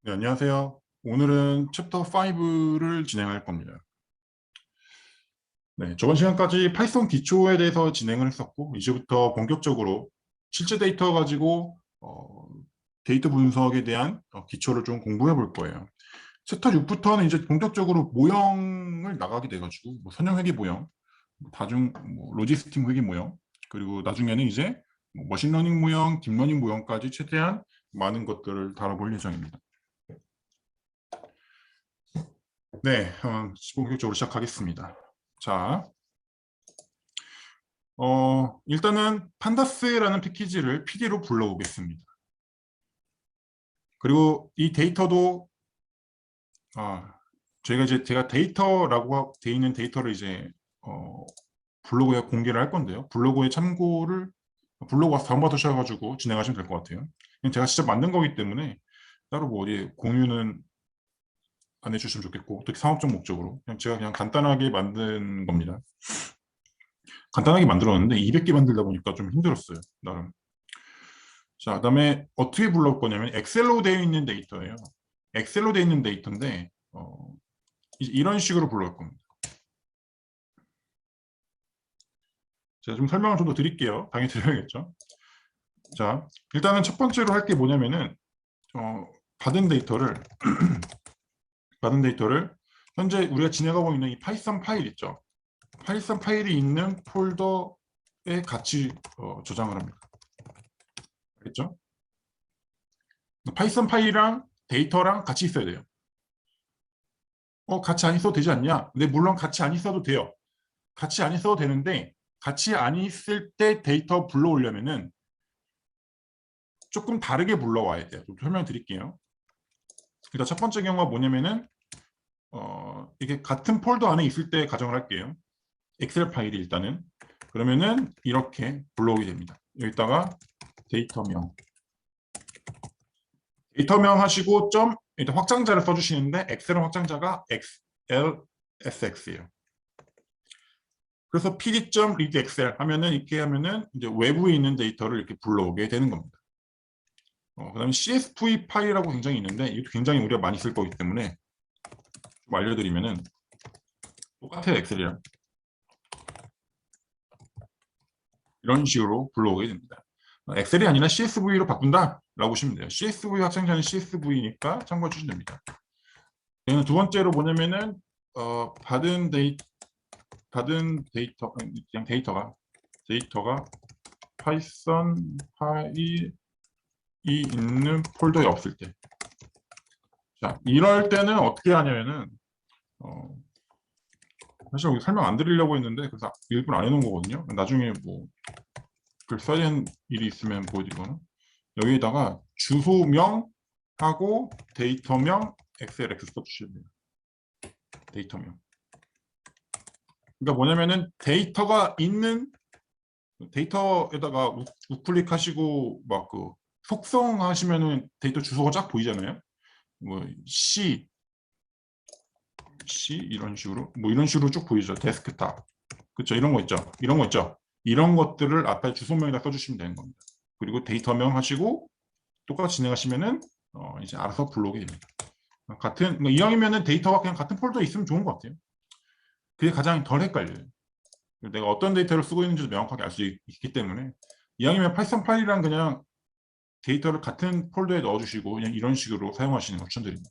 네, 안녕하세요. 오늘은 챕터 5를 진행할 겁니다. 네, 저번 시간까지 파이썬 기초에 대해서 진행을 했었고, 이제부터 본격적으로 실제 데이터 가지고 데이터 분석에 대한 기초를 좀 공부해 볼 거예요. 챕터 6부터는 이제 본격적으로 모형을 나가게 돼가지고, 뭐 선형 회계 모형, 다중 로지스틱 회계 모형, 그리고 나중에는 이제 머신러닝 모형, 딥러닝 모형까지 최대한 많은 것들을 다뤄볼 예정입니다. 네, 본격적으로 시작하겠습니다. 자, 일단은 판다스라는 패키지를 PD로 불러오겠습니다. 그리고 이 데이터도 제가 데이터라고 되어 있는 데이터를 이제 블로그에 공개를 할 건데요. 블로그에 참고를 블로그 와서 다운받으셔가지고 진행하시면 될 것 같아요. 제가 직접 만든 거기 때문에 따로 뭐 어디 공유는 안 해주시면 좋겠고, 특히 상업적 목적으로 제가 그냥 간단하게 만든 겁니다. 간단하게 만들었는데 200개 만들다 보니까 좀 힘들었어요, 나름. 자, 그다음에 어떻게 불러올 거냐면 엑셀로 되어 있는 데이터예요. 엑셀로 되어 있는 데이터인데 이런 식으로 불러올 겁니다. 제가 좀 설명을 좀 더 드릴게요. 당연히 드려야겠죠. 자, 일단은 첫 번째로 할 게 뭐냐면은 받은 데이터를 받은 데이터를 현재 우리가 진행하고 있는 이 파이썬 파일 있죠. 파이썬 파일이 있는 폴더에 같이 저장을 합니다. 알겠죠? 파이썬 파일이랑 데이터랑 같이 있어야 돼요. 같이 안 있어도 되지 않냐? 근데 물론 같이 안 있어도 돼요. 같이 안 있어도 되는데 같이 안 있을 때 데이터 불러오려면은 조금 다르게 불러와야 돼요. 좀 설명드릴게요. 일단 첫 번째 경우가 뭐냐면은 이게 같은 폴더 안에 있을 때 가정을 할게요. 엑셀 파일이 일단은 그러면은 이렇게 불러오게 됩니다. 여기다가 데이터명 하시고 점 일단 확장자를 써주시는데 엑셀은 확장자가 XLSX예요. 그래서 pd.read excel 하면은 이렇게 하면은 이제 외부에 있는 데이터를 이렇게 불러오게 되는 겁니다. 그다음에 CSV 파일이라고 굉장히 있는데 이것도 굉장히 우리가 많이 쓸 거기 때문에 좀 알려드리면은 똑같아요, 엑셀이랑 이런 식으로 불러오게 됩니다. 엑셀이 아니라 CSV로 바꾼다라고 보시면 돼요. CSV 확장자는 CSV니까 참고해 주시면 됩니다. 얘는 두 번째로 뭐냐면은 받은 데이터 그냥 데이터가 파이썬 파일이 있는 폴더에 없을 때. 자, 이럴 때는 어떻게 하냐면은 사실 여기 설명 안 드리려고 했는데 그래서 일부러 안 해놓은 거거든요. 나중에 뭐 글 써야 되는 일이 있으면 보여드리거나 여기다가 주소명하고 데이터명 XLX 써주시면 돼요. 데이터명. 그러니까 뭐냐면은 데이터가 있는 데이터에다가 우클릭하시고 막 그 속성하시면은 데이터 주소가 쫙 보이잖아요. 뭐 C 이런 식으로 뭐 이런 식으로 쭉 보이죠. 데스크탑. 그렇죠. 이런 거 있죠. 이런 거 있죠. 이런 것들을 앞에 주소명에다 써주시면 되는 겁니다. 그리고 데이터명 하시고 똑같이 진행하시면은 이제 알아서 불러오게 됩니다. 같은 뭐 이왕이면은 데이터가 그냥 같은 폴더에 있으면 좋은 것 같아요. 그게 가장 덜 헷갈려요. 내가 어떤 데이터를 쓰고 있는지도 명확하게 알 수 있기 때문에 이왕이면 파이썬 파일이랑 그냥 데이터를 같은 폴더에 넣어주시고 그냥 이런 식으로 사용하시는 걸 추천드립니다.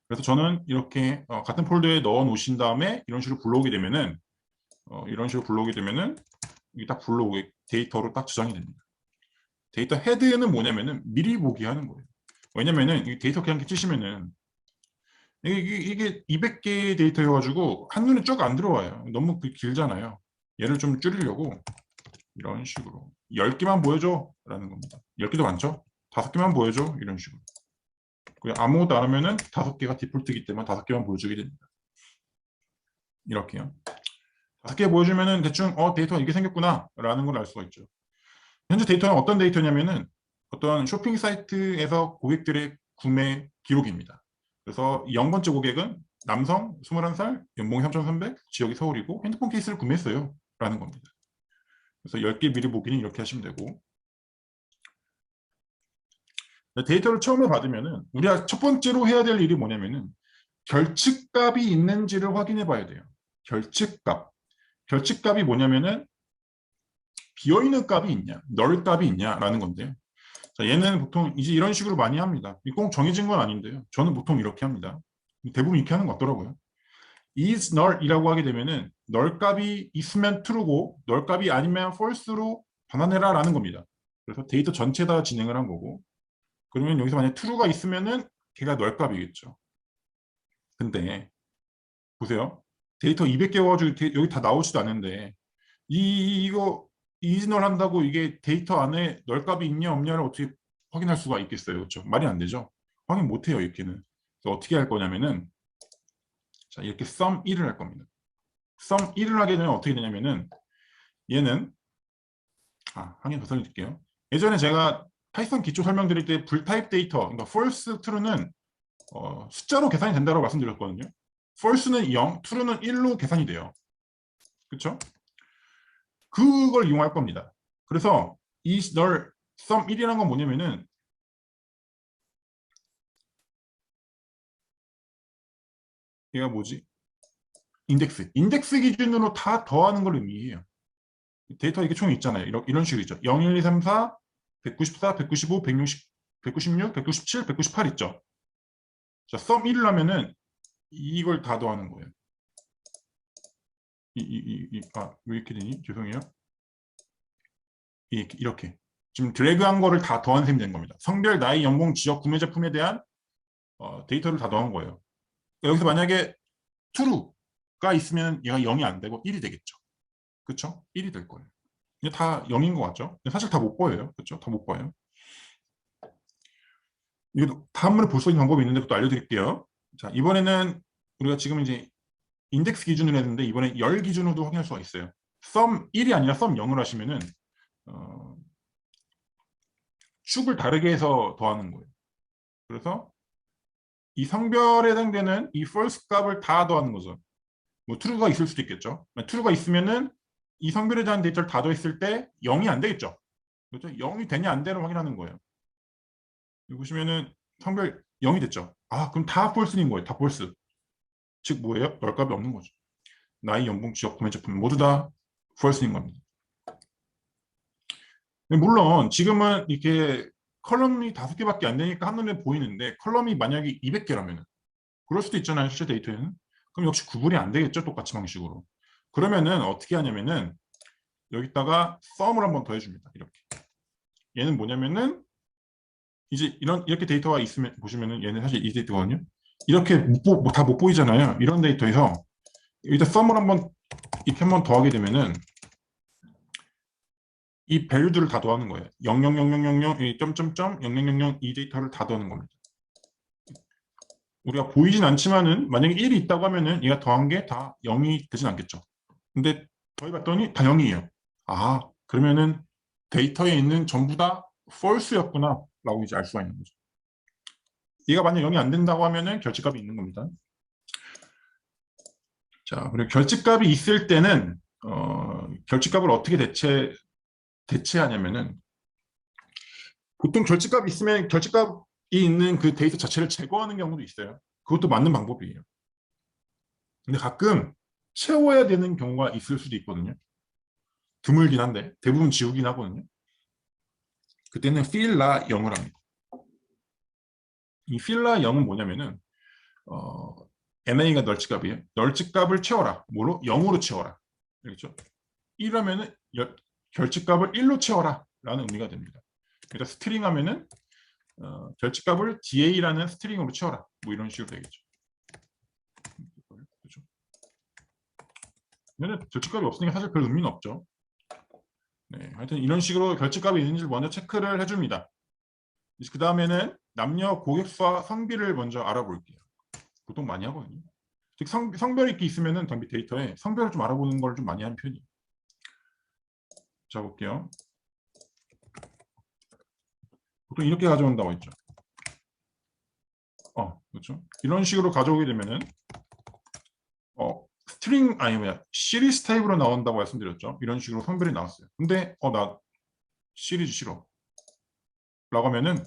그래서 저는 이렇게 같은 폴더에 넣어 놓으신 다음에 이런 식으로 불러오게 되면은 이게 딱 불러오게 데이터로 딱 저장이 됩니다. 데이터 헤드는 뭐냐면은 미리 보기 하는 거예요. 왜냐면은 이 데이터 그냥 치시면은 이게 200개 데이터여가지고 한눈에 쭉 안 들어와요. 너무 길잖아요. 얘를 좀 줄이려고 이런 식으로 10개만 보여줘 라는 겁니다. 10개도 많죠? 5개만 보여줘 이런 식으로. 그냥 아무것도 안 하면은 5개가 디폴트이기 때문에 5개만 보여주게 됩니다. 이렇게요. 5개 보여주면은 대충 데이터가 이렇게 생겼구나 라는 걸 알 수가 있죠. 현재 데이터는 어떤 데이터냐면은 어떤 쇼핑 사이트에서 고객들의 구매 기록입니다. 그래서 0번째 고객은 남성 21살 연봉이 3,300 지역이 서울이고 핸드폰 케이스를 구매했어요 라는 겁니다. 그래서 10개 미리 보기는 이렇게 하시면 되고 데이터를 처음에 받으면은 우리가 첫 번째로 해야 될 일이 뭐냐면은 결측값이 있는지를 확인해 봐야 돼요. 결측값. 결측값이 뭐냐면은 비어있는 값이 있냐, 널 값이 있냐라는 건데요. 자, 얘는 보통 이제 이런 식으로 많이 합니다. 꼭 정해진 건 아닌데요. 저는 보통 이렇게 합니다. 대부분 이렇게 하는 것 같더라고요. is null이라고 하게 되면은 널 값이 있으면 true고 널 값이 아니면 false로 변환해라라는 겁니다. 그래서 데이터 전체다 진행을 한 거고, 그러면 여기서 만약 true가 있으면은 걔가 널 값이겠죠. 근데 보세요. 데이터 200개 가지고 여기 다 나오지도 않는데 이거 이진얼 한다고 이게 데이터 안에 널 값이 있냐 없냐를 어떻게 확인할 수가 있겠어요. 그렇죠? 말이 안 되죠. 확인 못 해요, 이렇게는. 그래서 어떻게 할 거냐면은 자, 이렇게 sum 1을 할 겁니다. sum 1을 하게 되면 어떻게 되냐면은 얘는 한 개 더 설명드릴게요. 예전에 제가 파이썬 기초 설명드릴 때 불타입 데이터, 그러니까 false, true는 숫자로 계산이 된다고 말씀드렸거든요. false는 0, true는 1로 계산이 돼요. 그렇죠? 그걸 이용할 겁니다. 그래서 이 널 sum 1이라는 건 뭐냐면은 얘가 뭐지? 인덱스 기준으로 다 더하는 걸 의미해요. 데이터 이렇게 총 있잖아요. 이런 식으로 있죠. 0, 1, 2, 3, 4, 194, 195, 160, 196, 197, 198 있죠. 자, sum 1을 하면은 이걸 다 더하는 거예요. 왜 이렇게 되니? 죄송해요. 이렇게. 지금 드래그한 거를 다 더한 셈이 된 겁니다. 성별, 나이, 연봉, 지역, 구매 제품에 대한 데이터를 다 더한 거예요. 여기서 만약에 true가 있으면 얘가 0이 안 되고 1이 되겠죠. 그렇죠? 1이 될 거예요. 이게 다 0인 것 같죠? 사실 다 못 보여요. 그렇죠? 다 못 봐요. 이거 다음번에 볼 수 있는 방법이 있는데 그것도 알려드릴게요. 자, 이번에는 우리가 지금 이제 인덱스 기준으로 했는데 이번에 열 기준으로도 확인할 수가 있어요. sum 1이 아니라 sum 0을 하시면은 축을 다르게 해서 더하는 거예요. 그래서 이 성별에 해당되는 이 false 값을 다 더하는 거죠. 뭐 true가 있을 수도 있겠죠. true가 있으면은 이 성별에 대한 데이터를 다 더했을 때 0이 안 되겠죠. 그렇죠? 0이 되냐 안 되냐 확인하는 거예요. 여기 보시면은 성별 0이 됐죠. 그럼 다 false인 거예요. 다 false. 즉 뭐예요? 널 값이 없는 거죠. 나이, 연봉, 지역, 구매 제품 모두 다 false인 겁니다. 물론 지금은 이렇게 컬럼이 5개밖에 안 되니까 한눈에 보이는데 컬럼이 만약에 200개라면 그럴 수도 있잖아요. 실제 데이터에는. 그럼 역시 구분이 안 되겠죠. 똑같이 방식으로. 그러면은 어떻게 하냐면은 여기다가 sum을 한번 더 해줍니다. 이렇게. 얘는 뭐냐면은 이제 이렇게 데이터가 있으면 보시면은 얘는 사실 이 데이터거든요. 이렇게 다 못 보이잖아요. 이런 데이터에서 여기다 sum을 한번 이렇게 한번 더하게 되면은 이 밸류들을 다 더하는 거예요. 00000 점점점 0000 이 데이터를 다 더하는 겁니다. 우리가 보이진 않지만은 만약에 1이 있다고 하면은 얘가 더한 게 다 0이 되진 않겠죠. 근데 더해봤더니 다 0이에요. 그러면은 데이터에 있는 전부 다 false였구나 라고 이제 알 수가 있는 거죠. 얘가 만약 0이 안 된다고 하면은 결집값이 있는 겁니다. 자, 그리고 결집값이 있을 때는 결집값을 어떻게 대체하냐면은 보통 결집값이 있으면 결집값이 있는 그 데이터 자체를 제거하는 경우도 있어요. 그것도 맞는 방법이에요. 근데 가끔 채워야 되는 경우가 있을 수도 있거든요. 드물긴 한데 대부분 지우긴 하거든요. 그때는 필라 0을 합니다. 이 필라 0은 뭐냐면은 NA가 널치값이에요. 널치값을 채워라. 뭐로? 0으로 채워라. 그렇죠? 1하면은 결집값을 1로 채워라 라는 의미가 됩니다. 그러니까 스트링 하면은 결집값을 DA라는 스트링으로 채워라. 뭐 이런 식으로 되겠죠. 그렇죠? 근데 결집값이 없으니까 사실 별 의미는 없죠. 네, 하여튼 이런 식으로 결집값이 있는지를 먼저 체크를 해줍니다. 그 다음에는 남녀 고객수와 성비를 먼저 알아볼게요. 보통 많이 하거든요. 즉 성별이 이렇게 있으면은 당비 데이터에 성별을 좀 알아보는 걸 좀 많이 하는 편이에요. 자, 볼게요. 보통 이렇게 가져온다고 했죠. 그렇죠. 이런 식으로 가져오게 되면은 스트링 시리즈 타입으로 나온다고 말씀드렸죠. 이런 식으로 성별이 나왔어요. 근데 나 시리즈 싫어 라고 하면은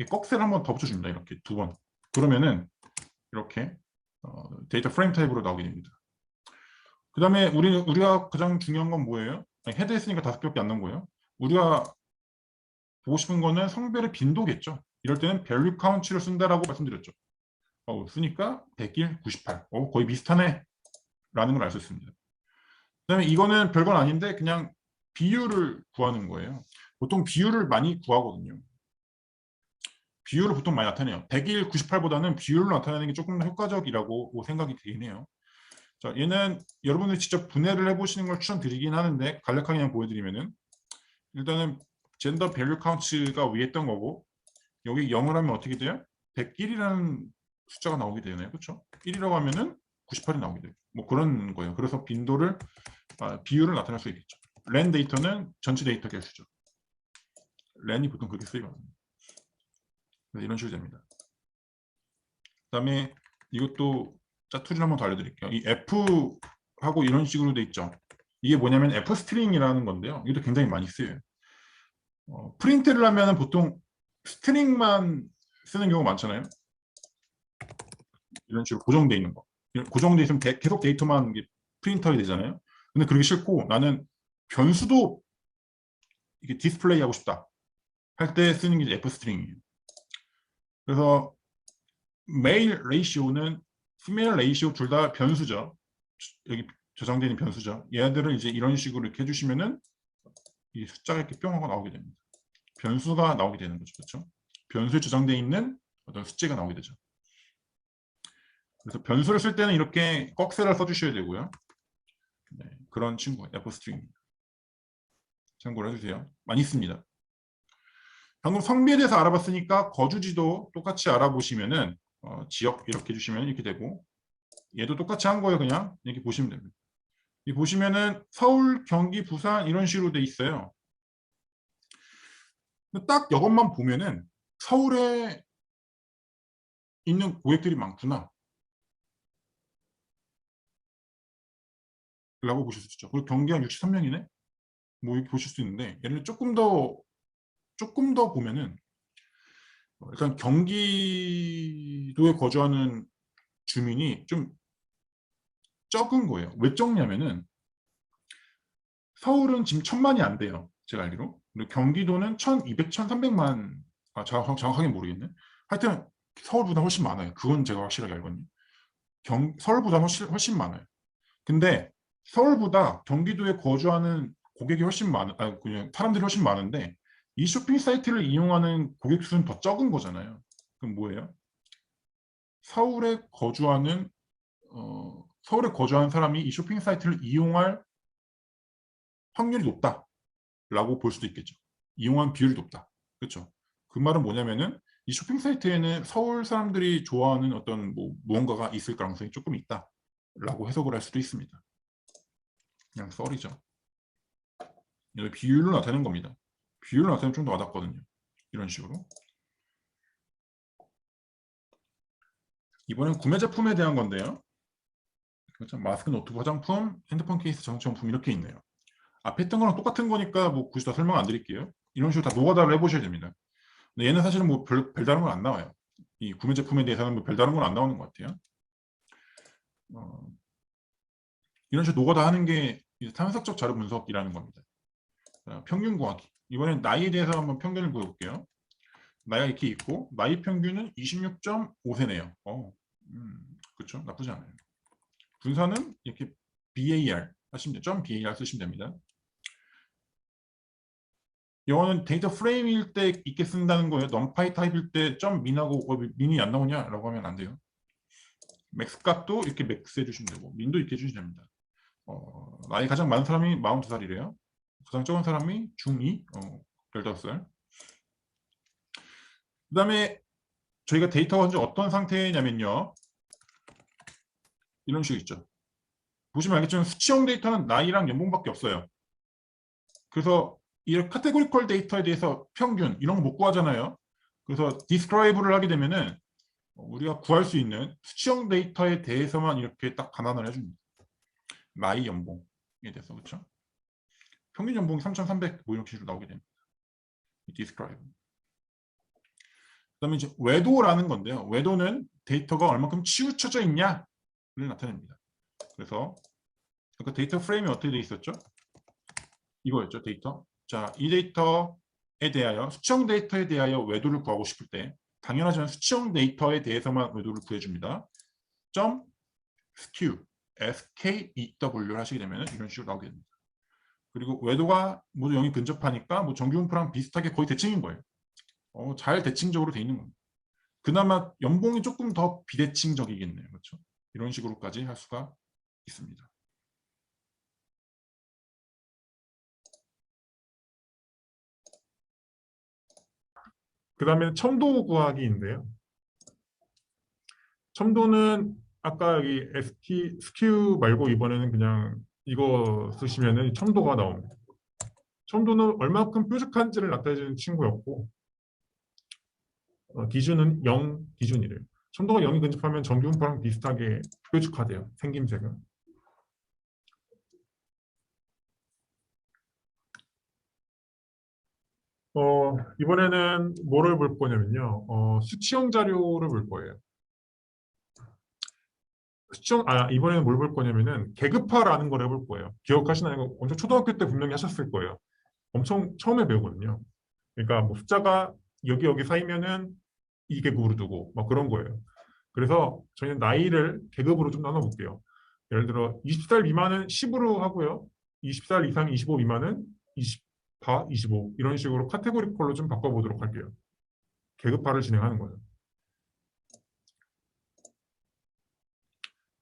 꺽쇠를 한번 더 붙여줍니다. 이렇게 2번. 그러면은 이렇게 데이터 프레임 타입으로 나오게 됩니다. 그 다음에 우리가 가장 중요한 건 뭐예요? 헤드 했으니까 5개밖에 안 나온 거예요. 우리가 보고 싶은 거는 성별의 빈도겠죠. 이럴 때는 value count를 쓴다라고 말씀드렸죠. 쓰니까 101, 98. 거의 비슷하네. 라는 걸 알 수 있습니다. 그 다음에 이거는 별건 아닌데 그냥 비율을 구하는 거예요. 보통 비율을 많이 구하거든요. 비율을 보통 많이 나타내요. 101, 98보다는 비율로 나타내는 게 조금 더 효과적이라고 생각이 되긴 해요. 자, 얘는 여러분들이 직접 분해를 해보시는 걸 추천드리긴 하는데 간략하게 그냥 보여드리면은 일단은 젠더 밸류 카운트가 위에 있던 거고 여기 0을 하면 어떻게 돼요? 101이라는 숫자가 나오게 되나요? 그렇죠? 1이라고 하면은 98이 나오게 돼요. 뭐 그런 거예요. 그래서 비율을 나타낼 수 있겠죠. 랜 데이터는 전체 데이터 개수죠. 랜이 보통 그렇게 쓰이거든요. 이런 식으로 됩니다. 그다음에 이것도 짜투리를 한번 더 알려드릴게요. 이 F하고 이런 식으로 돼 있죠. 이게 뭐냐면 F 스트링이라는 건데요. 이것도 굉장히 많이 쓰여요. 프린트를 하면 보통 스트링만 쓰는 경우가 많잖아요. 이런 식으로 고정되어 있는 거. 고정되어 있으면 계속 데이터만 프린터가 되잖아요. 근데 그러기 싫고 나는 변수도 이게 디스플레이 하고 싶다 할 때 쓰는 게 F 스트링이에요. 그래서 메일 레이시오는 피메일 레이시오 둘 다 변수죠. 여기 저장되는 변수죠. 얘들을 이제 이런 식으로 이렇게 해주시면은 이 숫자가 이렇게 뿅 하고 나오게 됩니다. 변수가 나오게 되는 거죠. 그렇죠? 변수에 저장되어 있는 어떤 숫자가 나오게 되죠. 그래서 변수를 쓸 때는 이렇게 꺽쇠를 써주셔야 되고요. 네, 그런 친구가 F 스트링입니다. 참고를 해주세요. 많이 씁니다. 방금 성비에 대해서 알아봤으니까 거주지도 똑같이 알아보시면은 지역 이렇게 해주시면 이렇게 되고 얘도 똑같이 한 거예요. 그냥 이렇게 보시면 됩니다. 이 보시면은 서울, 경기, 부산 이런 식으로 돼 있어요. 딱 이것만 보면은 서울에 있는 고객들이 많구나 라고 보실 수 있죠. 그리고 경기가 63명이네 뭐 이렇게 보실 수 있는데 얘를 조금 더 보면은 일단 경기도에 거주하는 주민이 좀 적은 거예요. 왜 적냐면은 서울은 지금 1000만이 안 돼요. 제가 알기로. 그리고 경기도는 1200, 1300만 정확하게 모르겠네. 하여튼 서울보다 훨씬 많아요. 그건 제가 확실하게 알거든요. 서울보다 훨씬 많아요. 근데 서울보다 경기도에 거주하는 고객이 훨씬 그냥 사람들이 훨씬 많은데 이 쇼핑 사이트를 이용하는 고객 수는 더 적은 거잖아요. 그럼 뭐예요? 서울에 거주하는 사람이 이 쇼핑 사이트를 이용할 확률이 높다라고 볼 수도 있겠죠. 이용한 비율이 높다. 그렇죠? 그 말은 뭐냐면은 이 쇼핑 사이트에는 서울 사람들이 좋아하는 어떤 무언가가 있을 가능성이 조금 있다라고 해석을 할 수도 있습니다. 그냥 썰이죠. 비율로 나타내는 겁니다. 비율로 나타내면 좀 더 와닿거든요. 이런 식으로. 이번엔 구매 제품에 대한 건데요. 마스크, 노트북, 화장품, 핸드폰 케이스, 전자제품 이렇게 있네요. 앞에 있던 거랑 똑같은 거니까 뭐 굳이 다 설명 안 드릴게요. 이런 식으로 다 노가다를 해보셔야 됩니다. 근데 얘는 사실은 뭐 별다른 건 안 나와요. 이 구매 제품에 대해서는 뭐 별다른 건 안 나오는 것 같아요. 이런 식으로 노가다 하는 게 탐색적 자료 분석이라는 겁니다. 평균 구하기. 이번엔 나이에 대해서 한번 평균을 구해볼게요. 나이가 이렇게 있고 나이 평균은 26.5세네요. 그렇죠? 나쁘지 않아요. 분산은 이렇게 BAR 하시면 돼요. .BAR 쓰시면 됩니다. 영어는 데이터 프레임일 때 있게 쓴다는 거예요. numpy 타입일 때 .min하고 min이 안 나오냐라고 하면 안 돼요. 맥스 값도 이렇게 맥스 해주시면 되고 민도 이렇게 해주시면 됩니다. 나이 가장 많은 사람이 42살이래요. 가장 적은 사람이 중2, 15살. 그 다음에 저희가 데이터가 현재 어떤 상태냐면요. 이런 식으로 있죠. 보시면 알겠지만 수치형 데이터는 나이랑 연봉밖에 없어요. 그래서 이 카테고리컬 데이터에 대해서 평균 이런 거 못 구하잖아요. 그래서 디스크라이브를 하게 되면은 우리가 구할 수 있는 수치형 데이터에 대해서만 이렇게 딱 감안을 해줍니다. 나이, 연봉에 대해서 그렇죠? 평균 연봉이 3,300 뭐 이런 식으로 나오게 됩니다. 디스크라이브. 그다음에 이제 외도라는 건데요. 외도는 데이터가 얼마큼 치우쳐져 있냐를 나타냅니다. 그래서 아까 데이터 프레임이 어떻게 돼 있었죠? 이거였죠, 데이터. 자, 이 데이터에 대하여 수치형 데이터에 대하여 외도를 구하고 싶을 때 당연하지만 수치형 데이터에 대해서만 외도를 구해줍니다. 점 skew, SKEW를 하시게 되면 이런 식으로 나오게 됩니다. 그리고 외도가 모두 0이 근접하니까 뭐 정규분포랑 비슷하게 거의 대칭인 거예요. 잘 대칭적으로 돼 있는 겁니다. 그나마 연봉이 조금 더 비대칭적이겠네요. 그렇죠? 이런 식으로까지 할 수가 있습니다. 그 다음에 첨도 구하기인데요. 첨도는 아까 여기 skew 말고 이번에는 그냥 이거 쓰시면은 첨도가 나옵니다. 첨도는 얼마큼 뾰족한지를 나타내주는 친구였고 기준은 0 기준이래요. 첨도가 0이 근접하면 정규분포랑 비슷하게 뾰족하대요. 생김새가. 이번에는 뭐를 볼 거냐면요. 수치형 자료를 볼 거예요. 이번에는 뭘 볼 거냐면은 계급화라는 걸 해볼 거예요. 기억하시나요? 엄청 초등학교 때 분명히 하셨을 거예요. 엄청 처음에 배우거든요. 그러니까 뭐 숫자가 여기 사이면은 이 계급으로 두고 막 그런 거예요. 그래서 저희는 나이를 계급으로 좀 나눠볼게요. 예를 들어 20살 미만은 10으로 하고요. 20살 이상 25 미만은 24, 25 이런 식으로 카테고리컬로 좀 바꿔보도록 할게요. 계급화를 진행하는 거예요.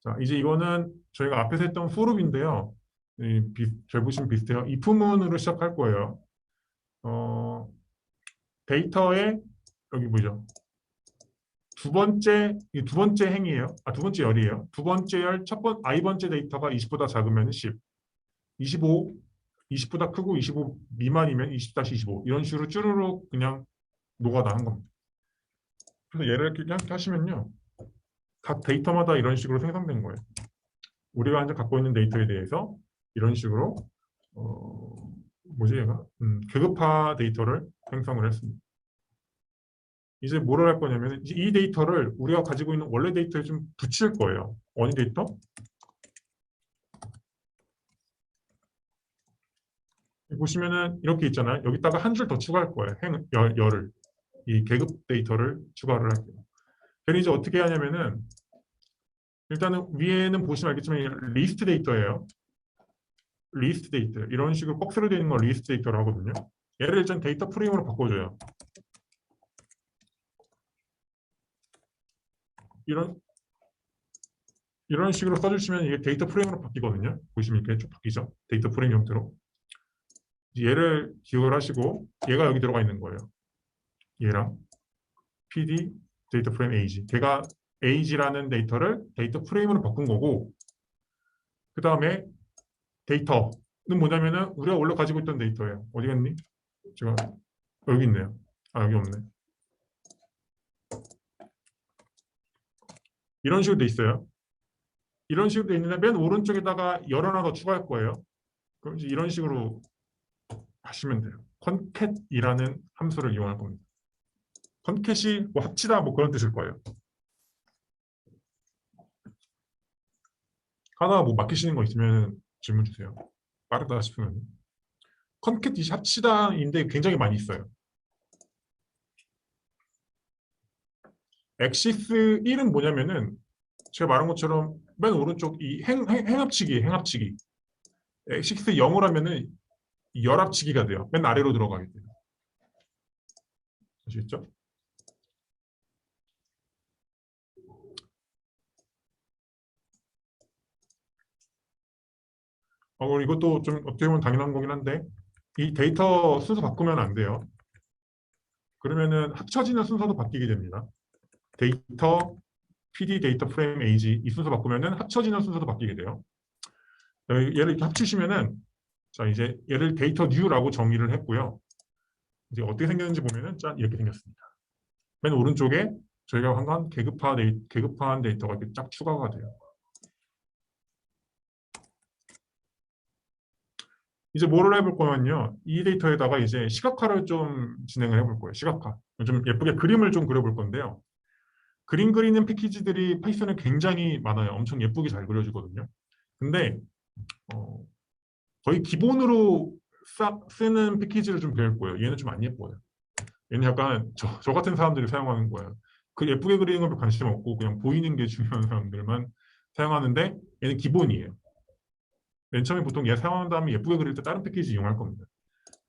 자, 이제 이거는 저희가 앞에서 했던 포룹인데요. 잘 보시면 비슷해요. if문으로 시작할 거예요. 데이터에 여기 보죠. 두 번째 행이에요. 두 번째 열이에요. 두 번째 열, i번째 데이터가 20보다 작으면 10, 25, 20보다 크고 25 미만이면 20-25 이런 식으로 쭈루룩 그냥 노가다 한 겁니다. 그래서 얘를 이렇게 하시면요. 각 데이터마다 이런 식으로 생성된 거예요. 우리가 현재 갖고 있는 데이터에 대해서 이런 식으로 뭐지 얘가? 계급화 데이터를 생성을 했습니다. 이제 뭐를 할 거냐면 이 데이터를 우리가 가지고 있는 원래 데이터에 좀 붙일 거예요. 어느 데이터? 보시면은 이렇게 있잖아요. 여기다가 한 줄 더 추가할 거예요. 열을. 이 계급 데이터를 추가를 할게요. 그래서 이제 어떻게 하냐면은 일단은 위에는 보시면 알겠지만 리스트 데이터예요. 리스트 데이터. 이런 식으로 박스로 되어 있는 걸 리스트 데이터로 하거든요. 얘를 일단 데이터 프레임으로 바꿔줘요. 이런 식으로 써주시면 이게 데이터 프레임으로 바뀌거든요. 보시면 이렇게 쭉 바뀌죠. 데이터 프레임 형태로. 얘를 기억을 하시고 얘가 여기 들어가 있는 거예요. 얘랑 PD 데이터 프레임 age. 걔가 age라는 데이터를 데이터 프레임으로 바꾼 거고 그 다음에 데이터는 뭐냐면은 우리가 원래 가지고 있던 데이터예요. 어디 갔니? 제가 여기 있네요. 여기 없네. 이런 식으로 돼 있어요. 이런 식으로 돼 있는데 맨 오른쪽에다가 열 하나 더 추가할 거예요. 그럼 이제 이런 식으로 하시면 돼요. concat이라는 함수를 이용할 겁니다. concat이 뭐 합치다 뭐 그런 뜻일 거예요. 하나 뭐 막히시는 거 있으면 질문 주세요. 빠르다 싶으면. concat 합치다인데 굉장히 많이 있어요. 엑시스 1은 뭐냐면은 제가 말한 것처럼 맨 오른쪽 이 행합치기. 엑시스 0을 하면은 열합치기가 돼요. 맨 아래로 들어가게 돼요. 아시겠죠? 이것도 좀 어떻게 보면 당연한 거긴 한데 이 데이터 순서 바꾸면 안 돼요. 그러면은 합쳐지는 순서도 바뀌게 됩니다. 데이터, PD 데이터 프레임 age 이 순서 바꾸면은 합쳐지는 순서도 바뀌게 돼요. 얘를 이렇게 합치시면은 자 이제 얘를 데이터 new라고 정의를 했고요. 이제 어떻게 생겼는지 보면은 짠 이렇게 생겼습니다. 맨 오른쪽에 저희가 한건 계급화한 데이터가 이렇게 쫙 추가가 돼요. 이제 뭐를 해볼 거면요. 이 데이터에다가 이제 시각화를 좀 진행을 해볼 거예요. 시각화. 좀 예쁘게 그림을 좀 그려볼 건데요. 그림 그리는 패키지들이 파이썬에 굉장히 많아요. 엄청 예쁘게 잘 그려지거든요. 근데 거의 기본으로 쓰는 패키지를 좀 배울 거예요. 얘는 좀 안 예뻐요. 얘는 약간 저 같은 사람들이 사용하는 거예요. 그 예쁘게 그리는 건 관심 없고 그냥 보이는 게 중요한 사람들만 사용하는데 얘는 기본이에요. 맨 처음에 보통 얘 사용한 다음에 예쁘게 그릴 때 다른 패키지 이용할 겁니다.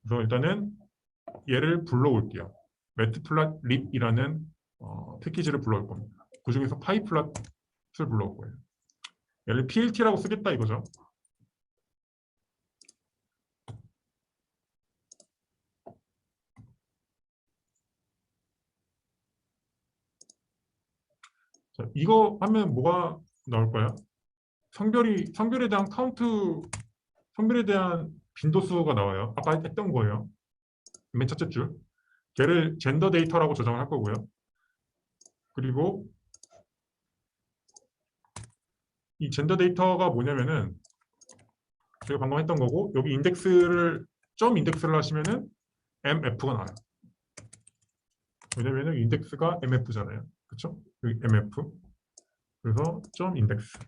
그래서 일단은 얘를 불러올게요. matplotlib이라는 패키지를 불러올 겁니다. 그중에서 pyplot을 불러올 거예요. 얘를 plt라고 쓰겠다 이거죠. 자, 이거 하면 뭐가 나올까요? 성별에 대한 카운트, 성별에 대한 빈도수가 나와요. 아까 했던 거예요. 맨 첫째 줄. 걔를 젠더 데이터라고 저장을 할 거고요. 그리고 이 젠더 데이터가 뭐냐면은 제가 방금 했던 거고 여기 인덱스를 점 인덱스를 하시면은 mf가 나와요. 왜냐면은 인덱스가 mf잖아요. 그렇죠? 여기 mf. 그래서 점 인덱스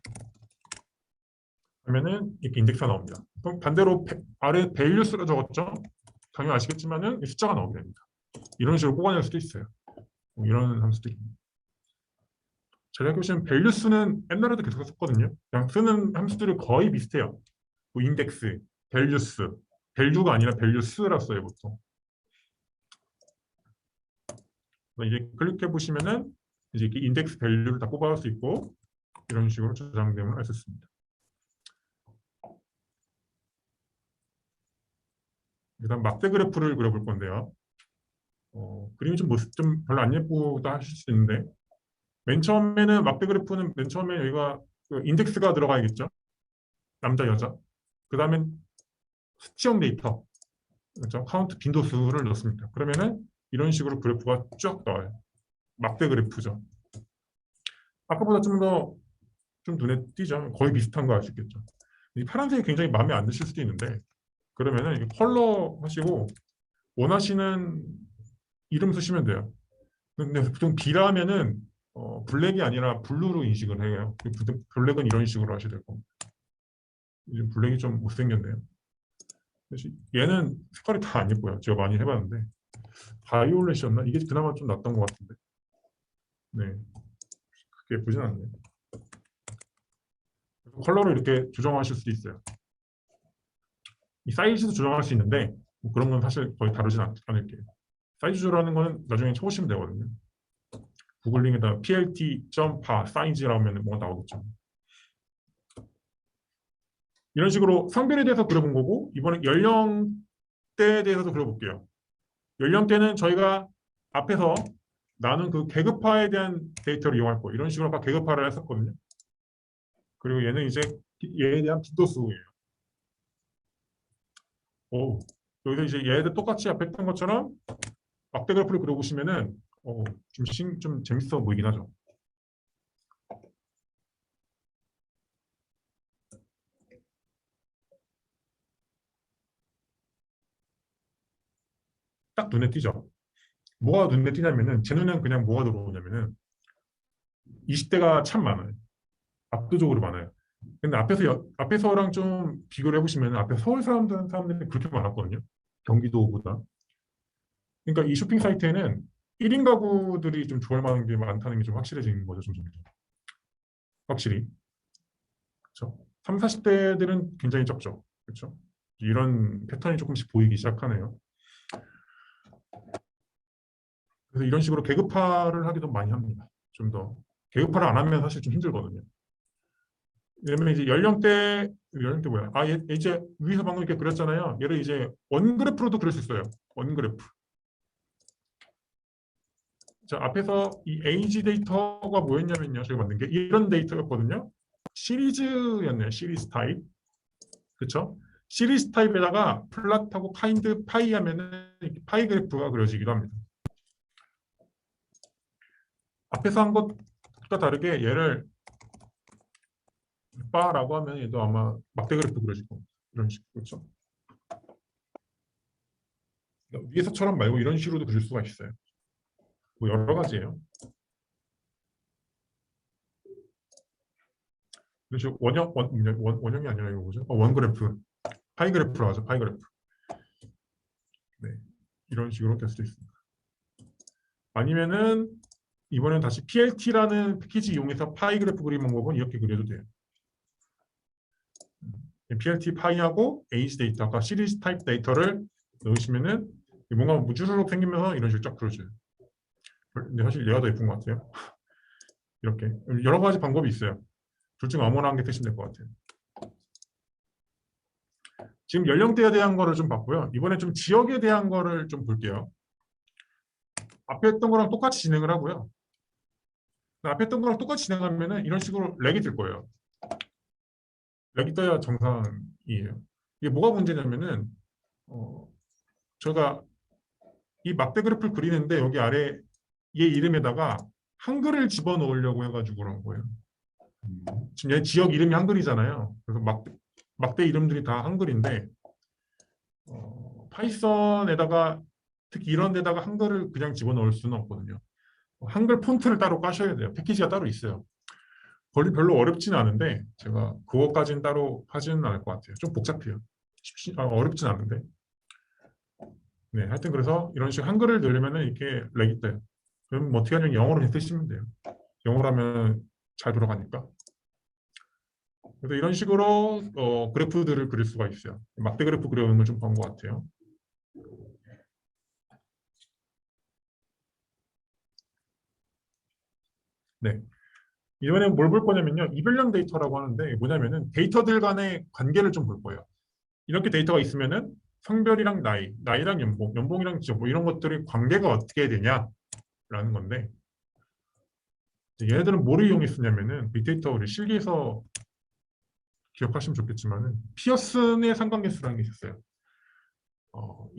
하면은 이렇게 인덱스가 나옵니다. 그럼 반대로 아래 values로 적었죠? 당연히 아시겠지만은 숫자가 나오게 됩니다. 이런 식으로 뽑아낼 수도 있어요. 이런 함수들이. 제가 보시면 values는 옛날에도 계속 썼거든요. 그냥 쓰는 함수들이 거의 비슷해요. 뭐 인덱스, values, value가 아니라 values라 써요 보통. 이제 클릭해 보시면은 이제 이렇게 인덱스 밸류를 다 뽑아올 수 있고 이런 식으로 저장됨을 할 수 있습니다. 일단 막대 그래프를 그려볼 건데요. 그림이 좀 별로 안 예쁘다 하실 수 있는데 맨 처음에는 막대 그래프는 맨 처음에 여기가 그 인덱스가 들어가야겠죠. 남자 여자. 그 다음엔 수치형 데이터, 그렇죠? 카운트 빈도수를 넣습니다. 그러면은 이런 식으로 그래프가 쭉 나와요. 막대 그래프죠. 아까보다 좀 눈에 띄죠. 거의 비슷한 거 아시겠죠. 이 파란색이 굉장히 마음에 안 드실 수도 있는데 그러면은 컬러 하시고 원하시는 이름 쓰시면 돼요. 근데 보통 B라면은 블랙이 아니라 블루로 인식을 해요. 블랙은 이런 식으로 하셔야 될 겁니다. 이제 블랙이 좀 못생겼네요. 그래서 얘는 색깔이 다 안 예뻐요. 제가 많이 해봤는데 바이올렛이었나? 이게 그나마 좀 낫던 것 같은데. 네, 그게 예쁘진 않네요. 컬러를 이렇게 조정하실 수도 있어요. 이 사이즈도 조정할 수 있는데 뭐 그런 건 사실 거의 다루진 않을게요. 사이즈 조절하는 거는 나중에 쳐보시면 되거든요. 구글링에다 plt.bar 사이즈라고 하면 뭐가 나오겠죠. 이런 식으로 성별에 대해서 그려본 거고 이번에 연령대에 대해서도 그려볼게요. 연령대는 저희가 앞에서 나눈 그 계급화에 대한 데이터를 이용할 거예요. 이런 식으로 아까 계급화를 했었거든요. 그리고 얘는 이제 얘에 대한 빈도수예요. 오, 여기서 이제 얘들 똑같이 앞에 했던 것처럼 막대 그래프를 그려보시면은 좀 재밌어 보이긴 하죠. 딱 눈에 띄죠. 뭐가 눈에 띄냐면은 제 눈에는 그냥 뭐가 들어오냐면은 20대가 참 많아요. 압도적으로 많아요. 근데 앞에서랑 좀 비교를 해보시면 앞에 서울 사람들이 그렇게 많았거든요. 경기도보다. 그러니까 이 쇼핑 사이트에는 1인 가구들이 좀 좋아할 만한 게 많다는 게 좀 확실해지는 거죠. 점점. 확실히. 그렇죠. 3, 40대들은 굉장히 적죠. 그렇죠. 이런 패턴이 조금씩 보이기 시작하네요. 그래서 이런 식으로 계급화를 하기도 많이 합니다. 좀 더. 계급화를 안 하면 사실 좀 힘들거든요. 왜냐면 이제 연령대 뭐야? 이제 위에서 방금 이렇게 그렸잖아요. 얘를 이제 원그래프로도 그릴 수 있어요. 원그래프. 자, 앞에서 이 에이지 데이터가 뭐였냐면요. 제가 만든 게 이런 데이터였거든요. 시리즈였네요. 시리즈 타입. 그렇죠? 시리즈 타입에다가 플랫하고 파인드 파이 하면은 파이 그래프가 그려지기도 합니다. 앞에서 한 것과 다르게 얘를 바라고 하면 얘도 아마 막대 그래프 그려질 겁니다. 이런 식으로. 그렇죠? 위에서처럼 말고 이런 식으로도 그릴 수가 있어요. 뭐 여러 가지예요. 그래서 원형이 아니라 이거 뭐죠? 원그래프, 파이그래프로 하죠. 파이그래프. 네, 이런 식으로 될 수도 있습니다. 아니면은 이번엔 다시 PLT라는 패키지 이용해서 파이그래프 그리는 방법은 이렇게 그려도 돼요. PLT 파이하고 에이지 데이터, 아까 시리즈 타입 데이터를 넣으시면은 뭔가 무주르륵 생기면서 이런 식으로 쫙 그려져요. 근데 사실 얘가 더 예쁜 것 같아요. 이렇게 여러 가지 방법이 있어요. 둘 중 아무나 한 개 쓰시면 될 것 같아요. 지금 연령대에 대한 거를 좀 봤고요. 이번에 좀 지역에 대한 거를 좀 볼게요. 앞에 했던 거랑 똑같이 진행을 하고요. 앞에 했던 거랑 똑같이 진행하면은 이런 식으로 렉이 뜰 거예요. 렉이 떠야 정상이에요. 이게 뭐가 문제냐면은 제가 이 막대 그래프를 그리는데 여기 아래 얘 이름에다가 한글을 집어넣으려고 해가지고 그런 거예요. 지금 얘 지역 이름이 한글이잖아요. 그래서 막대 이름들이 다 한글인데 파이썬에다가 특히 이런 데다가 한글을 그냥 집어넣을 수는 없거든요. 한글 폰트를 따로 까셔야 돼요. 패키지가 따로 있어요. 별로 어렵지는 않은데 제가 그것까지는 따로 하지는 않을 것 같아요. 좀 복잡해요. 어렵진 않은데. 네, 하여튼 그래서 이런 식으로 한글을 넣으려면 이렇게 렉이 떠요. 그럼 어떻게 하냐면 영어로 쓰시면 돼요. 영어로 하면 잘 돌아가니까. 그래서 이런 식으로 그래프들을 그릴 수가 있어요. 막대 그래프 그려오는 걸 좀 본 것 같아요. 네. 이번에 뭘 볼 거냐면요. 이별령 데이터라고 하는데 뭐냐면은 데이터들 간의 관계를 좀 볼 거예요. 이렇게 데이터가 있으면은 성별이랑 나이, 나이랑 연봉, 연봉이랑 지역 뭐 이런 것들의 관계가 어떻게 되냐라는 건데 얘네들은 뭐를 이용했었냐면은 빅데이터를 실기에서 기억하시면 좋겠지만은 피어슨의 삼각계수라는 게 있었어요.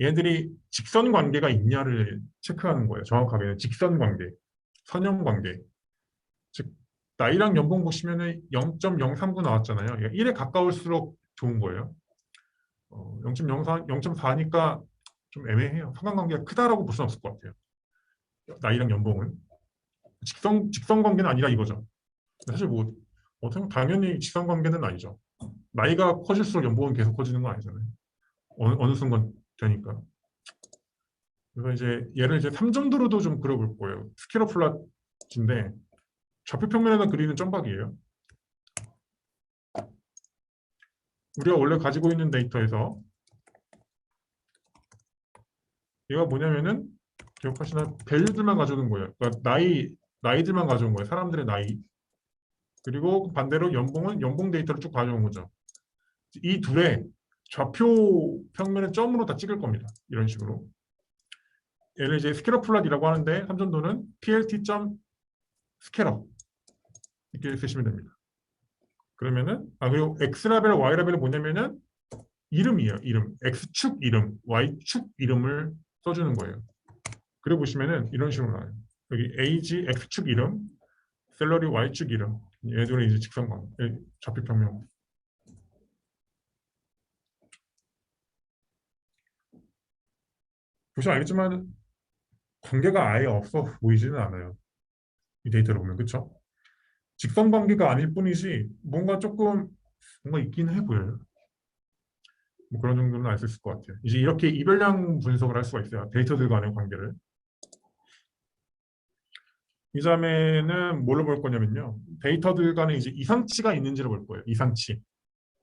얘네들이 직선 관계가 있냐를 체크하는 거예요. 정확하게는 직선 관계, 선형 관계. 즉 나이랑 연봉 보시면은 0.039 나왔잖아요. 1에 가까울수록 좋은 거예요. 0.04, 0.4니까 좀 애매해요. 상관관계가 크다라고 볼 수는 없을 것 같아요. 나이랑 연봉은 직선 관계는 아니라 이거죠. 사실 뭐 당연히 직선 관계는 아니죠. 나이가 커질수록 연봉은 계속 커지는 건 아니잖아요. 어느 순간 되니까. 그래서 이제 얘를 이제 3점도로도 좀 그려볼 거예요. 스케일러 플랫인데 좌표 평면에다 그리는 점박이에요. 우리가 원래 가지고 있는 데이터에서 얘가 뭐냐면은 기억하시나 밸류들만 가져오는 거예요. 그러니까 나이들만 가져온 거예요. 사람들의 나이. 그리고 반대로 연봉은 연봉 데이터를 쭉 가져온 거죠. 이 둘의 좌표 평면을 점으로 다 찍을 겁니다. 이런 식으로. 얘를 이제 스케일러 플롯이라고 하는데 함정도는 plt.scalar 이렇게 쓰시면 됩니다. 그러면은 그리고 x라벨, y라벨은 뭐냐면은 이름이에요. 이름. x축 이름, y축 이름을 써주는 거예요. 그래 보시면은 이런 식으로 나와요. 여기 age x축 이름, 셀러리 y축 이름. 얘들은 이제 직선관, 좌표 평면. 보시면 알겠지만 관계가 아예 없어 보이지는 않아요. 이 데이터를 보면 그렇죠? 직선 관계가 아닐 뿐이지 뭔가 있긴 해 보여요. 뭐 그런 정도는 알 수 있을 것 같아요. 이제 이렇게 이별량 분석을 할 수가 있어요. 데이터들 간의 관계를. 이 다음에는 뭘로 볼 거냐면요. 데이터들 간에 이제 이상치가 있는지를 볼 거예요. 이상치.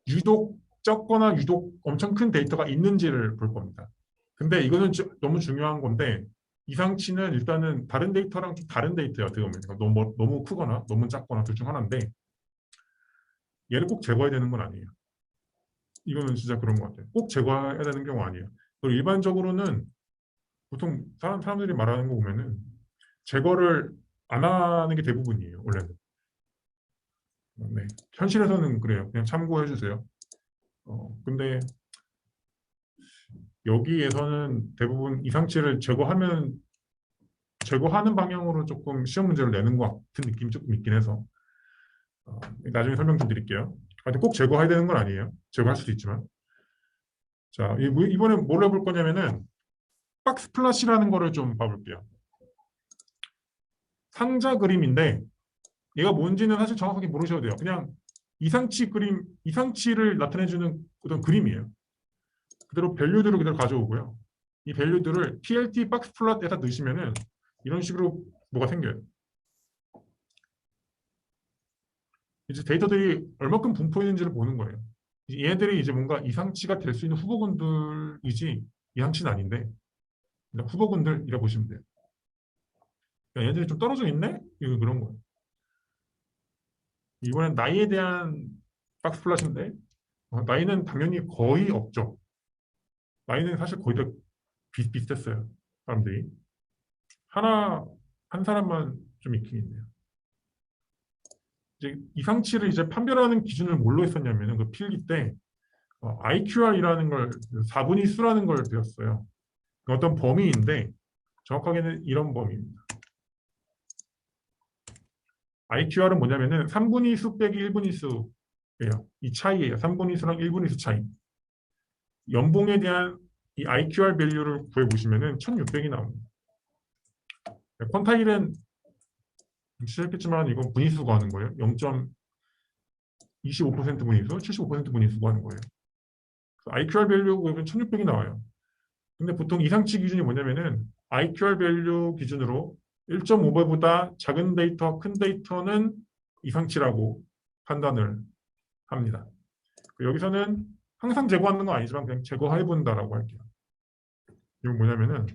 유독 적거나 유독 엄청 큰 데이터가 있는지를 볼 겁니다. 근데 이거는 너무 중요한 건데 이상치는 일단은 다른 데이터랑 좀 다른 데이터예요. 어떻게 보면 그러니까 너무 크거나 너무 작거나 둘 중 하나인데 얘를 꼭 제거해야 되는 건 아니에요. 이거는 진짜 그런 것 같아요. 꼭 제거해야 되는 경우 아니에요. 그리고 일반적으로는 보통 사람들이 말하는 거 보면은 제거를 안 하는 게 대부분이에요. 원래는. 네. 현실에서는 그래요. 그냥 참고해 주세요. 근데 여기에서는 대부분 이상치를 제거하는 방향으로 조금 시험 문제를 내는 것 같은 느낌이 조금 있긴 해서 나중에 설명 좀 드릴게요. 하여튼 꼭 제거해야 되는 건 아니에요. 제거할 수도 있지만. 자, 이번에 뭘 해볼 거냐면은 박스 플롯이라는 거를 좀 봐볼게요. 상자 그림인데 얘가 뭔지는 사실 정확하게 모르셔도 돼요. 그냥 이상치 그림, 이상치를 나타내주는 어떤 그림이에요. 그대로 밸류들을 그대로 가져오고요. 이 밸류들을 PLT 박스 플롯에다 넣으시면은 이런 식으로 뭐가 생겨요. 이제 데이터들이 얼마큼 분포했는지를 보는 거예요. 얘네들이 이제 뭔가 이상치가 될 수 있는 후보군들이지 이상치는 아닌데 그냥 후보군들이라 보시면 돼요. 그러니까 얘네들이 좀 떨어져 있네? 이거 그런 거예요. 이번엔 나이에 대한 박스 플롯인데 나이는 당연히 거의 없죠. 나이는 사실 거의 다 비슷비슷했어요. 사람들이. 한 사람만 좀 있긴 있네요. 이제 이상치를 이제 판별하는 기준을 뭘로 했었냐면은 그 필기 때 IQR이라는 걸 4분위 수라는 걸 배웠어요. 어떤 범위인데 정확하게는 이런 범위입니다. IQR은 뭐냐면은 3분위 수 빼기 1분위 수예요. 이 차이예요. 3분위 수랑 1분위 수 차이. 연봉에 대한 이 IQR 밸류를 구해보시면은 1600이 나옵니다. 퀀타일은 시작했지만 이건 분위수 구하는 거예요. 0.25% 분위수, 75% 분위수 구하는 거예요. IQR 밸류 구하면 1600이 나와요. 근데 보통 이상치 기준이 뭐냐면은 IQR 밸류 기준으로 1.5배보다 작은 데이터, 큰 데이터는 이상치라고 판단을 합니다. 여기서는 항상 제거하는 건 아니지만 그냥 제거해 본다라고 할게요. 이건 뭐냐면은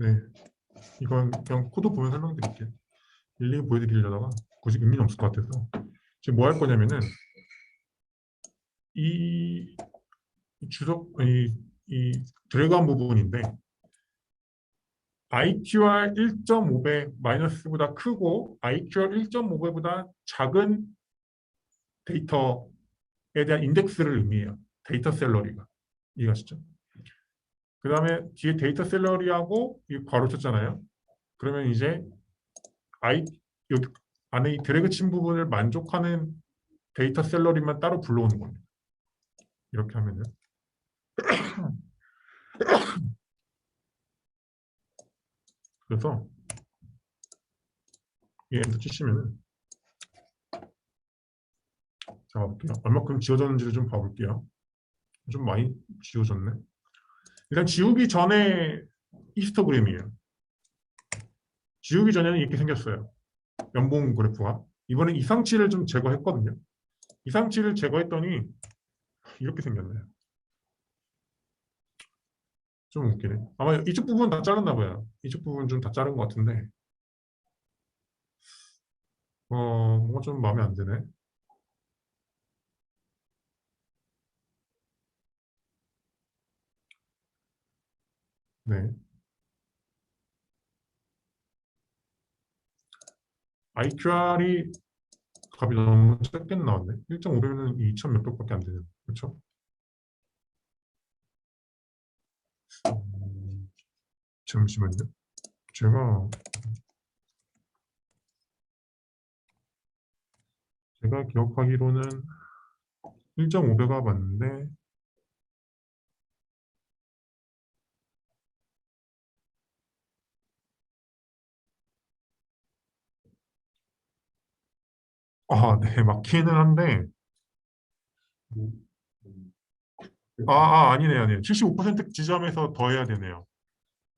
네. 이건 그냥 코드 보면 설명드릴게요. 일일이 보여드리려다가 굳이 의미는 없을 것 같아서 지금 뭐 할 거냐면은 이 주석 이 드래그한 부분인데 IQR 1.5배 마이너스보다 크고 IQR 1.5배보다 작은 데이터에 대한 인덱스를 의미해요. 데이터 샐러리가. 이해가시죠? 그 다음에 뒤에 데이터 샐러리하고 이 괄호 쳤잖아요. 그러면 이제 여기 안에 이 드래그 친 부분을 만족하는 데이터 샐러리만 따로 불러오는 겁니다. 이렇게 하면은 그래서 이 엔터 치시면은 자 볼게요. 얼마큼 지워졌는지를 좀 봐볼게요. 좀 많이 지워졌네. 일단 지우기 전에 히스토그램이에요. 지우기 전에는 이렇게 생겼어요. 연봉 그래프가. 이번에 이상치를 좀 제거했거든요. 이상치를 제거했더니 이렇게 생겼네요. 좀 웃기네. 아마 이쪽 부분 다 잘랐나 봐요. 이쪽 부분 좀 다 자른 것 같은데 뭔가 좀 마음에 안 드네. 네. IQR이 값이 너무 작게 나왔네. 1.5배면 2,000 몇백밖에 안 되네요. 그렇죠? 잠시만요. 제가 기억하기로는 1.5배가 맞는데 네, 맞기는 한데 아니네요, 아니네요. 75% 지점에서 더해야 되네요.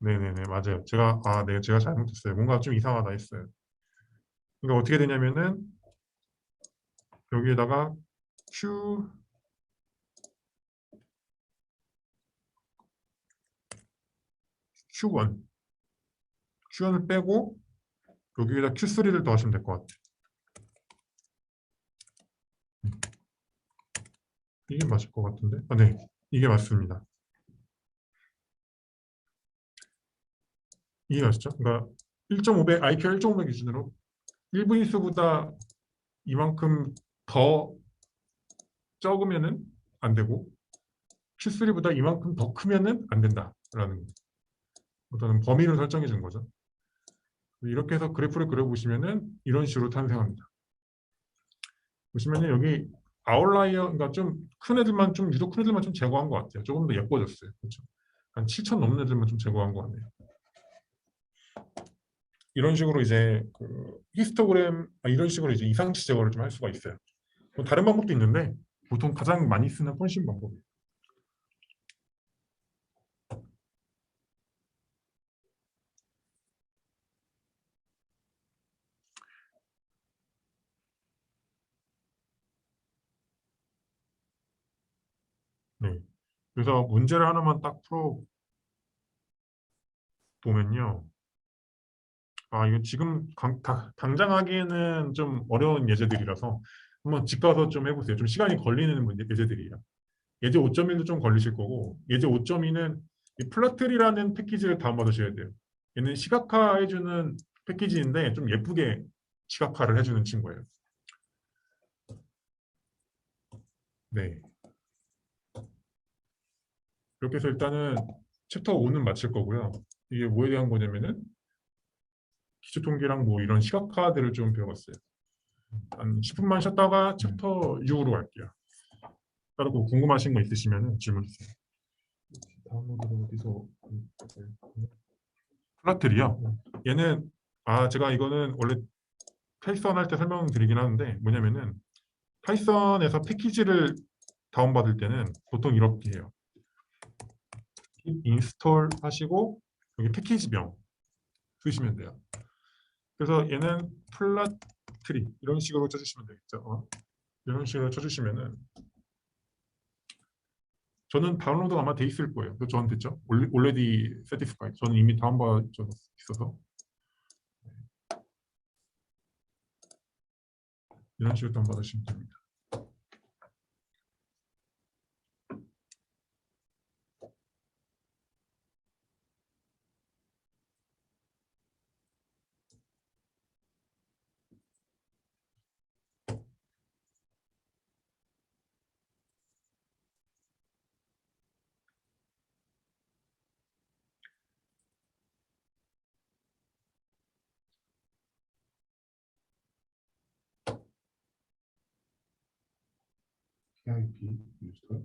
네네네, 맞아요. 네, 제가 잘못했어요. 뭔가 좀 이상하다 했어요. 그러니까 어떻게 되냐면은 여기에다가 Q1, Q1을 빼고 여기에다 Q3를 더하시면 될 것 같아요. 이게 맞을 것 같은데? 네, 이게 맞습니다. 이게 맞죠? 그러니까 1.5배, IQ 1.5배 기준으로 1분위수보다 이만큼 더 적으면은 안 되고 Q3보다 이만큼 더 크면은 안 된다라는 어떤 범위를 설정해 준 거죠. 이렇게 해서 그래프를 그려보시면은 이런 식으로 탄생합니다. 보시면은 여기 아웃라이어, 그러니까 좀 큰 애들만 좀 유독 큰 애들만 좀 제거한 것 같아요. 조금 더 예뻐졌어요. 그렇죠? 한 7,000 넘는 애들만 좀 제거한 것 같네요. 이런 식으로 이제 그 히스토그램 이런 식으로 이제 이상치 제거를 좀 할 수가 있어요. 뭐 다른 방법도 있는데 보통 가장 많이 쓰는 펀싱 방법이에요. 네. 그래서 문제를 하나만 딱 풀어 보면요. 이거 지금 당장 하기에는 좀 어려운 예제들이라서 한번 집 가서 좀 해보세요. 좀 시간이 걸리는 예제들이에요. 예제 5.1도 좀 걸리실 거고, 예제 5.2는 이 플라틀이라는 패키지를 다운받으셔야 돼요. 얘는 시각화해주는 패키지인데 좀 예쁘게 시각화를 해주는 친구예요. 네. 이렇게 해서 일단은 챕터 5는 마칠 거고요. 이게 뭐에 대한 거냐면은 기초 통계랑 뭐 이런 시각화들을 좀 배워봤어요. 한 10분만 쉬었다가 챕터 6으로 갈게요. 따로 뭐 궁금하신 거 있으시면 질문 주세요. 다운로드를 어디서 플라틀이요? 얘는 제가 이거는 원래 파이썬 할 때 설명드리긴 하는데 뭐냐면은 파이썬에서 패키지를 다운받을 때는 보통 이렇게 해요. 인스톨 하시고 여기 패키지명 쓰시면 돼요. 그래서 얘는 플라트리 이런 식으로 쳐주시면 되겠죠. 이런 식으로 쳐주시면은 저는 다운로드가 아마 돼 있을 거예요. 저는 됐죠. already satisfied. 저는 이미 다운받아 있어서 이런 식으로 다운받으시면 됩니다. PIP 인스톨.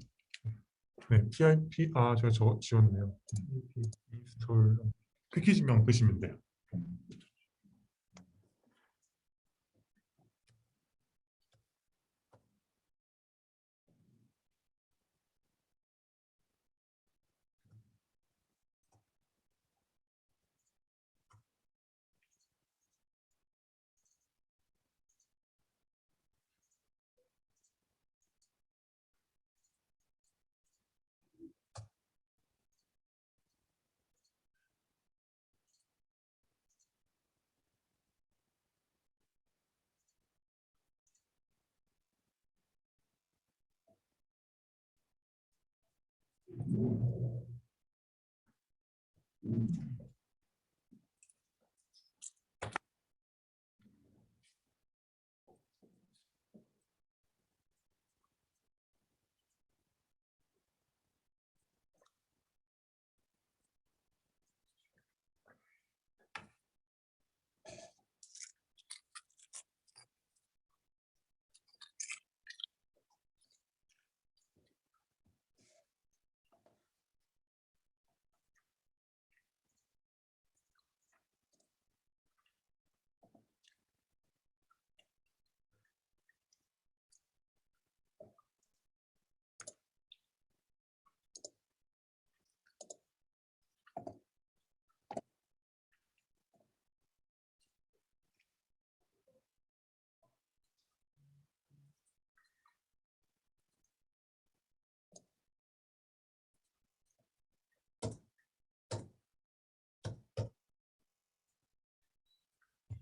네, PIP 제가 지웠네요. PIP 인스톨 패키지명 쓰시면 돼요.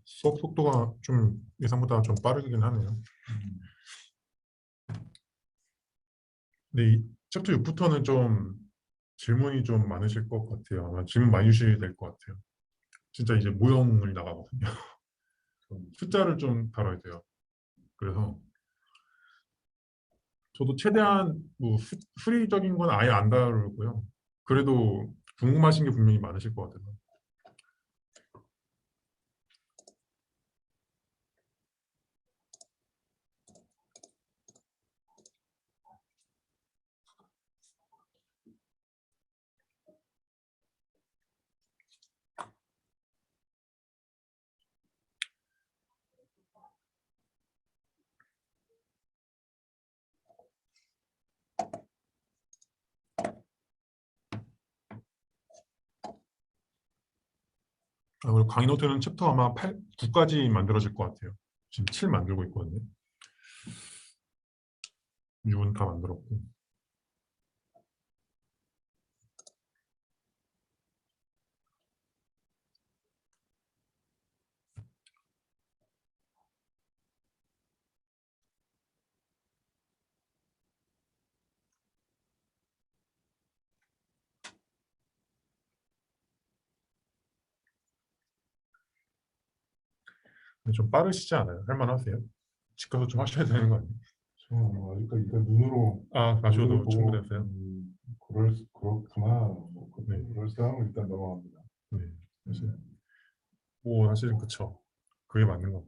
수업 속도가 좀 예상보다 좀 빠르긴 하네요. 근데 이 챕터 6부터는 좀 질문이 좀 많으실 것 같아요. 아마 질문 많이 주셔야 될 것 같아요. 진짜 이제 모형을 나가거든요. 숫자를 좀 다뤄야 돼요. 그래서 저도 최대한 뭐 수리적인 건 아예 안 다루고요. 그래도 궁금하신 게 분명히 많으실 것 같아요. 그리고 강의 노트는 챕터 아마 9까지 만들어질 것 같아요. 지금 7 만들고 있거든요. 6은 다 만들었고. 근데 좀 빠르시지 않아요? 할만하세요? 집 가서 좀 하셔야 되는 거 아니에요? 아직까지 일단 눈으로 아셔도 보고 충분하세요? 그렇구나. 네. 그럴 상황은 일단 넘어갑니다. 네. 사실은 그쵸. 그게 맞는 거.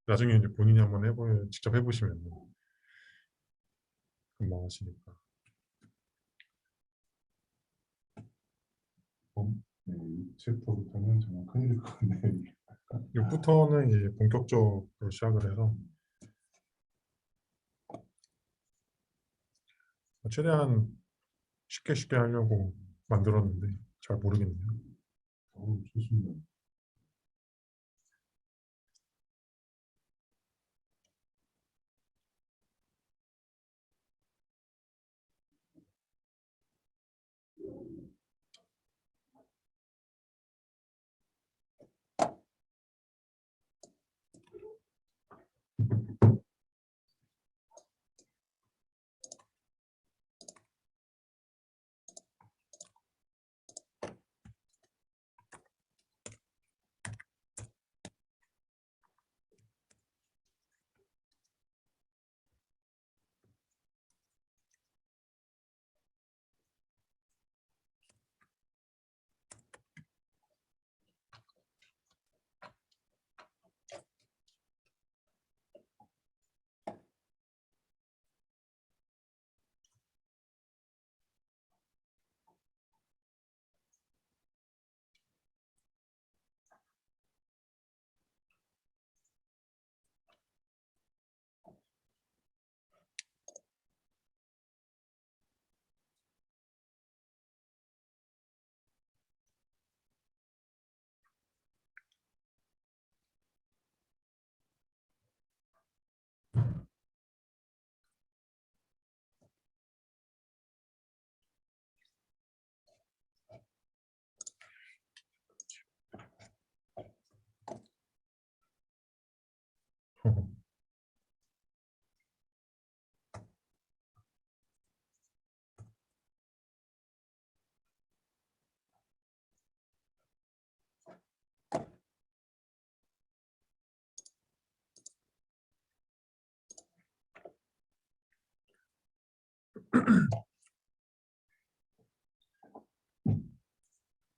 나중에 이제 본인이 한번 직접 해보시면 금방 하시니까. 네, 이 챕터부터는 정말 큰일일 것 같네요. 6부터는 이제 본격적으로 시작을 해서 최대한 쉽게 하려고 만들었는데 잘 모르겠네요. 좋습니다.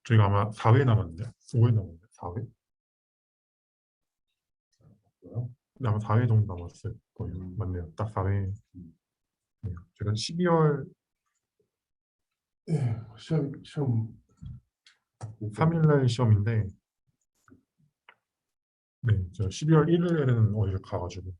저희가 아마 4회 남았는데? 5회 남았는데? 4회? 네, 아마 4회 정도 남았을 거예요. 맞네요. 딱 4회. 네. 제가 12월 시험 3일 날 시험인데 저 12월 1일에는 어디를 가가지고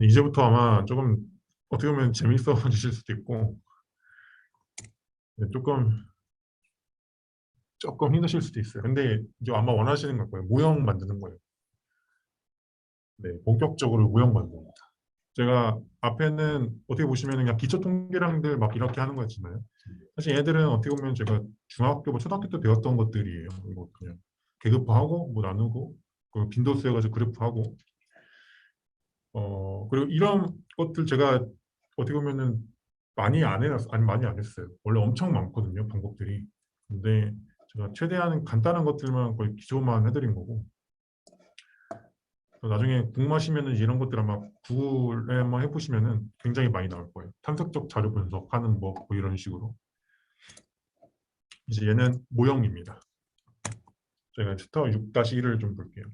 이제부터 아마 조금 어떻게 보면 재밌어지실 수도 있고 조금 힘드실 수도 있어요. 근데 이제 아마 원하시는 걸 거예요. 모형 만드는 거예요. 네, 본격적으로 모형 만듭니다. 제가 앞에는 어떻게 보시면 그냥 기초 통계량들 막 이렇게 하는 거였잖아요. 사실 얘들은 어떻게 보면 제가 중학교, 초등학교 때 배웠던 것들이에요. 이거 그냥 계급화하고 뭐 나누고 그 빈도수 해가지고 그래프하고 그리고 이런 것들 제가 어떻게 보면은 많이 안 해놨, 아니 많이 안 했어요. 원래 엄청 많거든요, 방법들이. 근데 제가 최대한 간단한 것들만 거의 기초만 해드린 거고. 나중에 궁금하시면은 이런 것들 아마 구글에 한번 해보시면은 굉장히 많이 나올 거예요. 탐색적 자료 분석하는 뭐 이런 식으로. 이제 얘는 모형입니다. 제가 챕터 6-1을 좀 볼게요.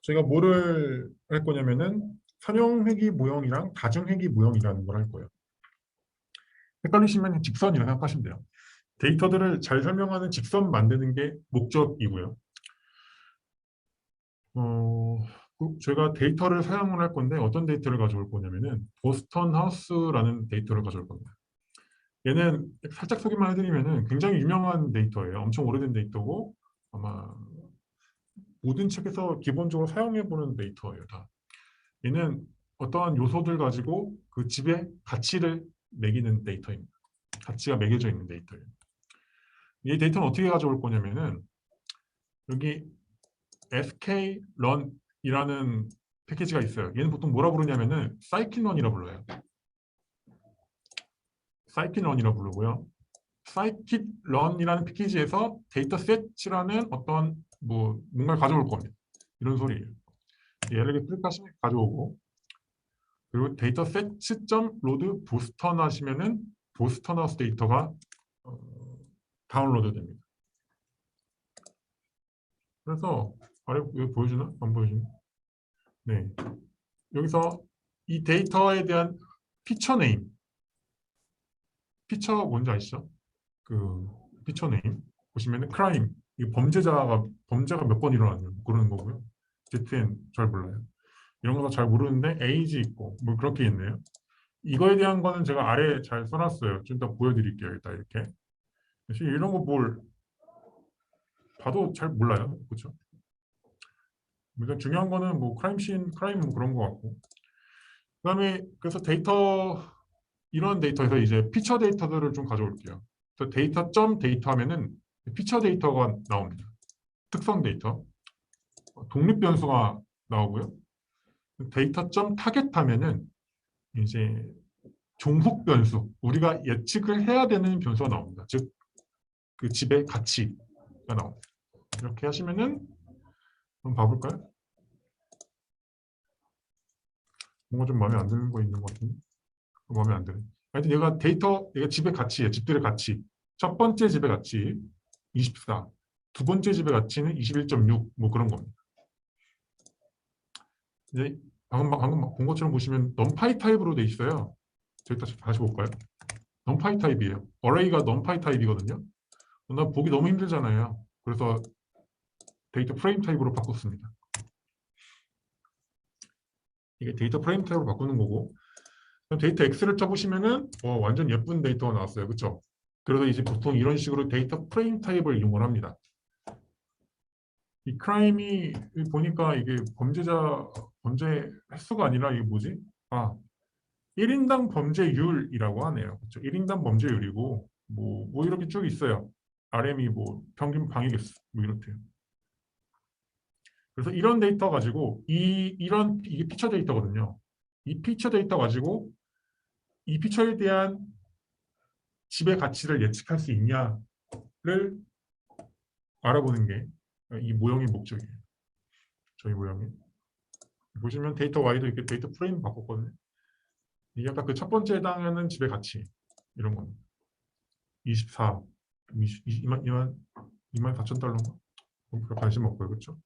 제가 뭐를 할 거냐면은 선형회귀 모형이랑 다중회귀 모형이라는 걸 할 거예요. 헷갈리시면 직선이라고 생각하시면 돼요. 데이터들을 잘 설명하는 직선 만드는 게 목적이고요. 제가 데이터를 사용을 할 건데 어떤 데이터를 가져올 거냐면은 보스턴 하우스라는 데이터를 가져올 겁니다. 얘는 살짝 소개만 해드리면은 굉장히 유명한 데이터예요. 엄청 오래된 데이터고 아마 모든 책에서 기본적으로 사용해보는 데이터예요. 다. 얘는 어떠한 요소들 가지고 그 집의 가치를 매기는 데이터입니다. 가치가 매겨져 있는 데이터예요. 이 데이터는 어떻게 가져올 거냐면은 여기 sklearn이라는 패키지가 있어요. 얘는 보통 뭐라 부르냐면은 scikit-learn이라 불러요. scikit-learn이라 부르고요. scikit-learn이라는 패키지에서 데이터셋이라는 어떤 뭔가를 가져올 겁니다. 이런 소리예요. 얘를 이렇게 클릭하시면 가져오고 그리고 dataset.load 보스턴 하시면은 보스턴 하우스 데이터가 다운로드 됩니다. 그래서 아래 여기 보여주나? 안 보여주나? 네. 여기서 이 데이터에 대한 피처 네임. 피처 뭔지 아시죠? 그 피처 네임 보시면은 크라임. 이 범죄가 몇 번 일어났냐 그러는 거고요. ZN 잘 몰라요. 이런 거 잘 모르는데 에이지 있고 뭐 그렇게 있네요. 이거에 대한 거는 제가 아래에 잘 써놨어요. 좀 이따 보여드릴게요. 일단 이렇게. 이런 거 뭘 봐도 잘 몰라요. 그렇죠? 일단 중요한 거는 뭐 크라임 뭐 그런 거 같고. 그다음에 그래서 이런 데이터에서 이제 피처 데이터들을 좀 가져올게요. 그래서 데이터 하면은 피처 데이터가 나옵니다. 특성 데이터. 독립 변수가 나오고요. 타겟 하면은 이제 종속 변수, 우리가 예측을 해야 되는 변수가 나옵니다. 즉, 그 집의 가치가 나옵니다. 이렇게 하시면은 한번 봐볼까요? 뭔가 좀 마음에 안 드는 거 있는 것 같은데 마음에 안 드네. 하여튼 얘가 집의 가치예요. 집들의 가치. 첫 번째 집의 가치 24, 두 번째 집의 가치는 21.6 뭐 그런 겁니다. 이제 방금 본 것처럼 보시면 numPy 타입으로 돼 있어요. 저기 다시 볼까요? numPy 타입이에요. array가 numPy 타입이거든요. 나 보기 너무 힘들잖아요. 그래서 데이터 프레임 타입으로 바꿨습니다. 이게 데이터 프레임 타입으로 바꾸는 거고 데이터 X를 쳐보시면은 완전 예쁜 데이터가 나왔어요. 그렇죠? 그래서 이제 보통 이런 식으로 데이터 프레임 타입을 이용을 합니다. 이 크라임이 보니까 이게 범죄 횟수가 아니라 이게 뭐지? 1인당 범죄율이라고 하네요. 그렇죠? 1인당 범죄율이고 뭐 이렇게 쭉 있어요. RM이 뭐 평균 방역 횟수 뭐 이렇대요. 그래서 이런 데이터 가지고 이게 피처 데이터거든요. 이 피처 데이터 가지고 이 피처에 대한 집의 가치를 예측할 수 있냐를 알아보는 게 이 모형의 목적이에요. 저희 모형이. 보시면 데이터 Y도 이렇게 데이터 프레임 바꿨거든요. 이게 아까 그 첫 번째 해당하는 집의 가치 이런 겁니다. 24, 24,000달러인가? 별 관심 없고요. 그렇죠?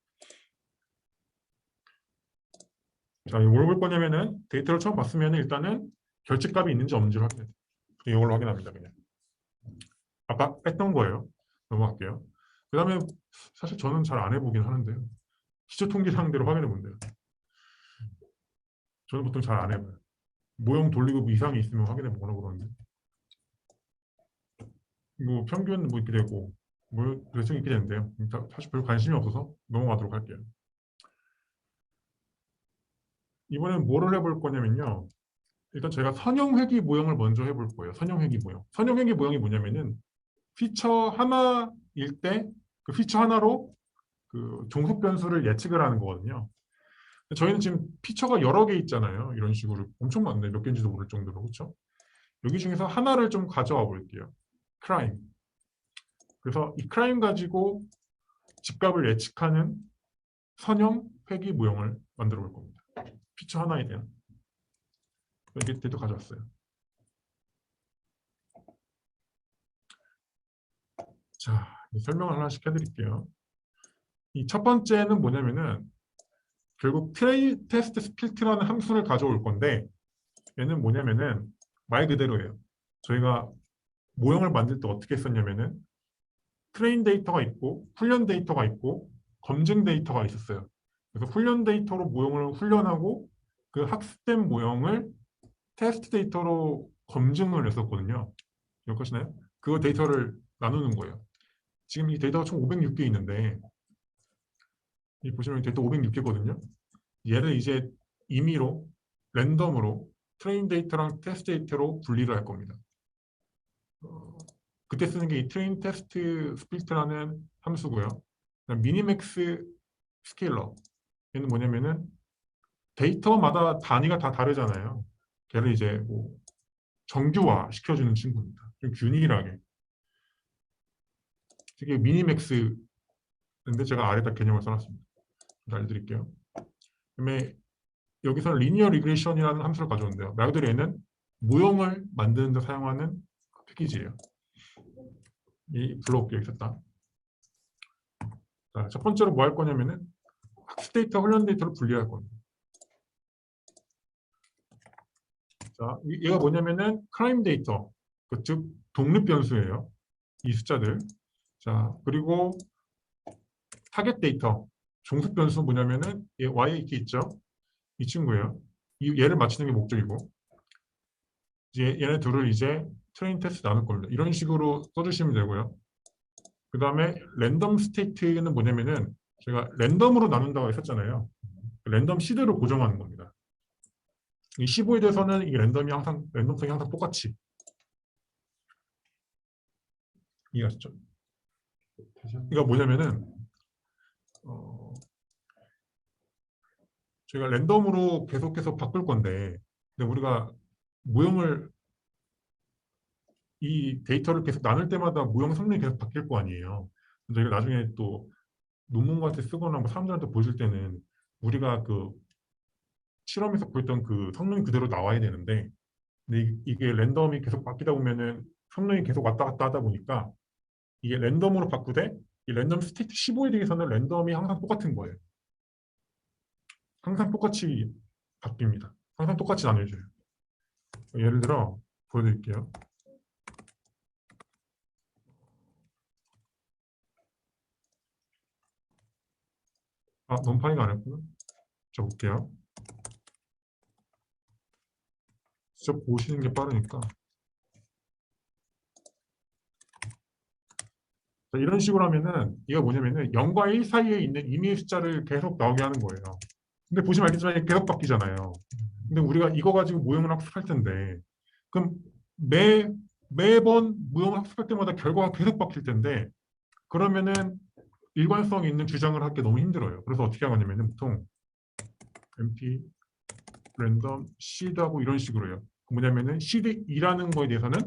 자, 뭘 볼 거냐면은 데이터를 처음 봤으면 일단은 결집값이 있는지 없는지를 확인해요. 이걸로 확인합니다. 그냥. 아까 했던 거예요. 넘어갈게요. 그 다음에 사실 저는 잘 안 해보긴 하는데요. 기초 통계 상대로 확인해 본대요. 저는 보통 잘 안 해봐요. 모형 돌리고 뭐 이상이 있으면 확인해 보거나 그러는데. 뭐 평균 뭐 이렇게 되고 뭐 대충 이렇게 되는데요. 사실 별 관심이 없어서 넘어가도록 할게요. 이번엔 뭐를 해볼 거냐면요. 일단 제가 선형회귀 모형을 먼저 해볼 거예요. 선형회귀 모형. 선형회귀 모형이 뭐냐면은 피처 하나일 때 그 피처 하나로 그 종속 변수를 예측을 하는 거거든요. 저희는 지금 피처가 여러 개 있잖아요. 이런 식으로 엄청 많네. 몇 개인지도 모를 정도로. 그렇죠? 여기 중에서 하나를 좀 가져와 볼게요. 크라임. 그래서 이 크라임 가지고 집값을 예측하는 선형 회귀 모형을 만들어 볼 겁니다. 피처 하나에 대한. 여기 데이터 가져왔어요. 자, 설명을 하나씩 해드릴게요. 이 첫 번째는 뭐냐면은 결국 트레이 테스트 스필트라는 함수를 가져올 건데 얘는 뭐냐면은 말 그대로예요. 저희가 모형을 만들 때 어떻게 썼냐면은 트레인 데이터가 있고 훈련 데이터가 있고 검증 데이터가 있었어요. 그래서 훈련 데이터로 모형을 훈련하고 그 학습된 모형을 테스트 데이터로 검증을 했었거든요. 기억하시나요? 그 데이터를 나누는 거예요. 지금 이 데이터가 총 506개 있는데 이 보시면 데이터 506개거든요. 얘를 이제 임의로 랜덤으로 트레인 데이터랑 테스트 데이터로 분리를 할 겁니다. 그때 쓰는 게 이 트레인 테스트 스플리트라는 함수고요. 미니맥스 스케일러 얘는 뭐냐면은 데이터마다 단위가 다 다르잖아요. 걔를 이제 뭐 정규화 시켜주는 친구입니다. 좀 균일하게. 이게 미니맥스인데 제가 아래다 개념을 써놨습니다. 알려드릴게요. 그다음에 여기서 리니어 리그레션이라는 함수를 가져온대요. 말 그대로 얘는 모형을 만드는 데 사용하는 패키지예요. 이 블록 여기 있었다. 자, 첫 번째로 뭐 할 거냐면은 학습 데이터, 훈련 데이터를 분리할 겁니다. 자, 얘가 뭐냐면은 크라임 데이터, 즉 독립 변수예요. 이 숫자들. 자, 그리고 타겟 데이터, 종속 변수 뭐냐면은 얘 y 이렇게 있죠. 이 친구예요. 얘를 맞추는 게 목적이고 이제 얘네 둘을 이제 트레인 테스트 나눌 겁니다. 이런 식으로 써주시면 되고요. 그 다음에 랜덤 스테이트는 뭐냐면은 제가 랜덤으로 나눈다고 했었잖아요. 랜덤 시드로 고정하는 겁니다. 이 15에 대해서는 이 랜덤성이 항상 똑같이 이해하셨죠? 그러니까 뭐냐면은 저희가 랜덤으로 계속해서 바꿀 건데 근데 우리가 모형을 이 데이터를 계속 나눌 때마다 모형 성능이 계속 바뀔 거 아니에요. 저희가 나중에 또 논문 같은 데 쓰거나 뭐 사람들한테 보여줄 때는 우리가 그 실험에서 보였던 그 성능이 그대로 나와야 되는데 근데 이게 랜덤이 계속 바뀌다 보면은 성능이 계속 왔다 갔다 하다 보니까 이게 랜덤으로 바꾸되 이 랜덤 스테이트 15에 대해서는 랜덤이 항상 똑같은 거예요. 항상 똑같이 바뀝니다. 항상 똑같이 나눠줘요. 예를 들어 보여드릴게요. 아, 넘파이가 안 했구나. 저 볼게요. 진짜 보시는 게 빠르니까. 자, 이런 식으로 하면은 이가 뭐냐면은 0과 1 사이에 있는 임의의 숫자를 계속 나오게 하는 거예요. 근데 보시면 알겠지만 계속 바뀌잖아요. 근데 우리가 이거 가지고 모형을 학습할 텐데 그럼 매번 모형을 학습할 때마다 결과가 계속 바뀔 텐데 그러면은 일관성 있는 주장을 하기 너무 힘들어요. 그래서 어떻게 하냐면은 보통 mp 랜덤 seed하고 이런 식으로 해요. 뭐냐면은 seed 2라는 거에 대해서는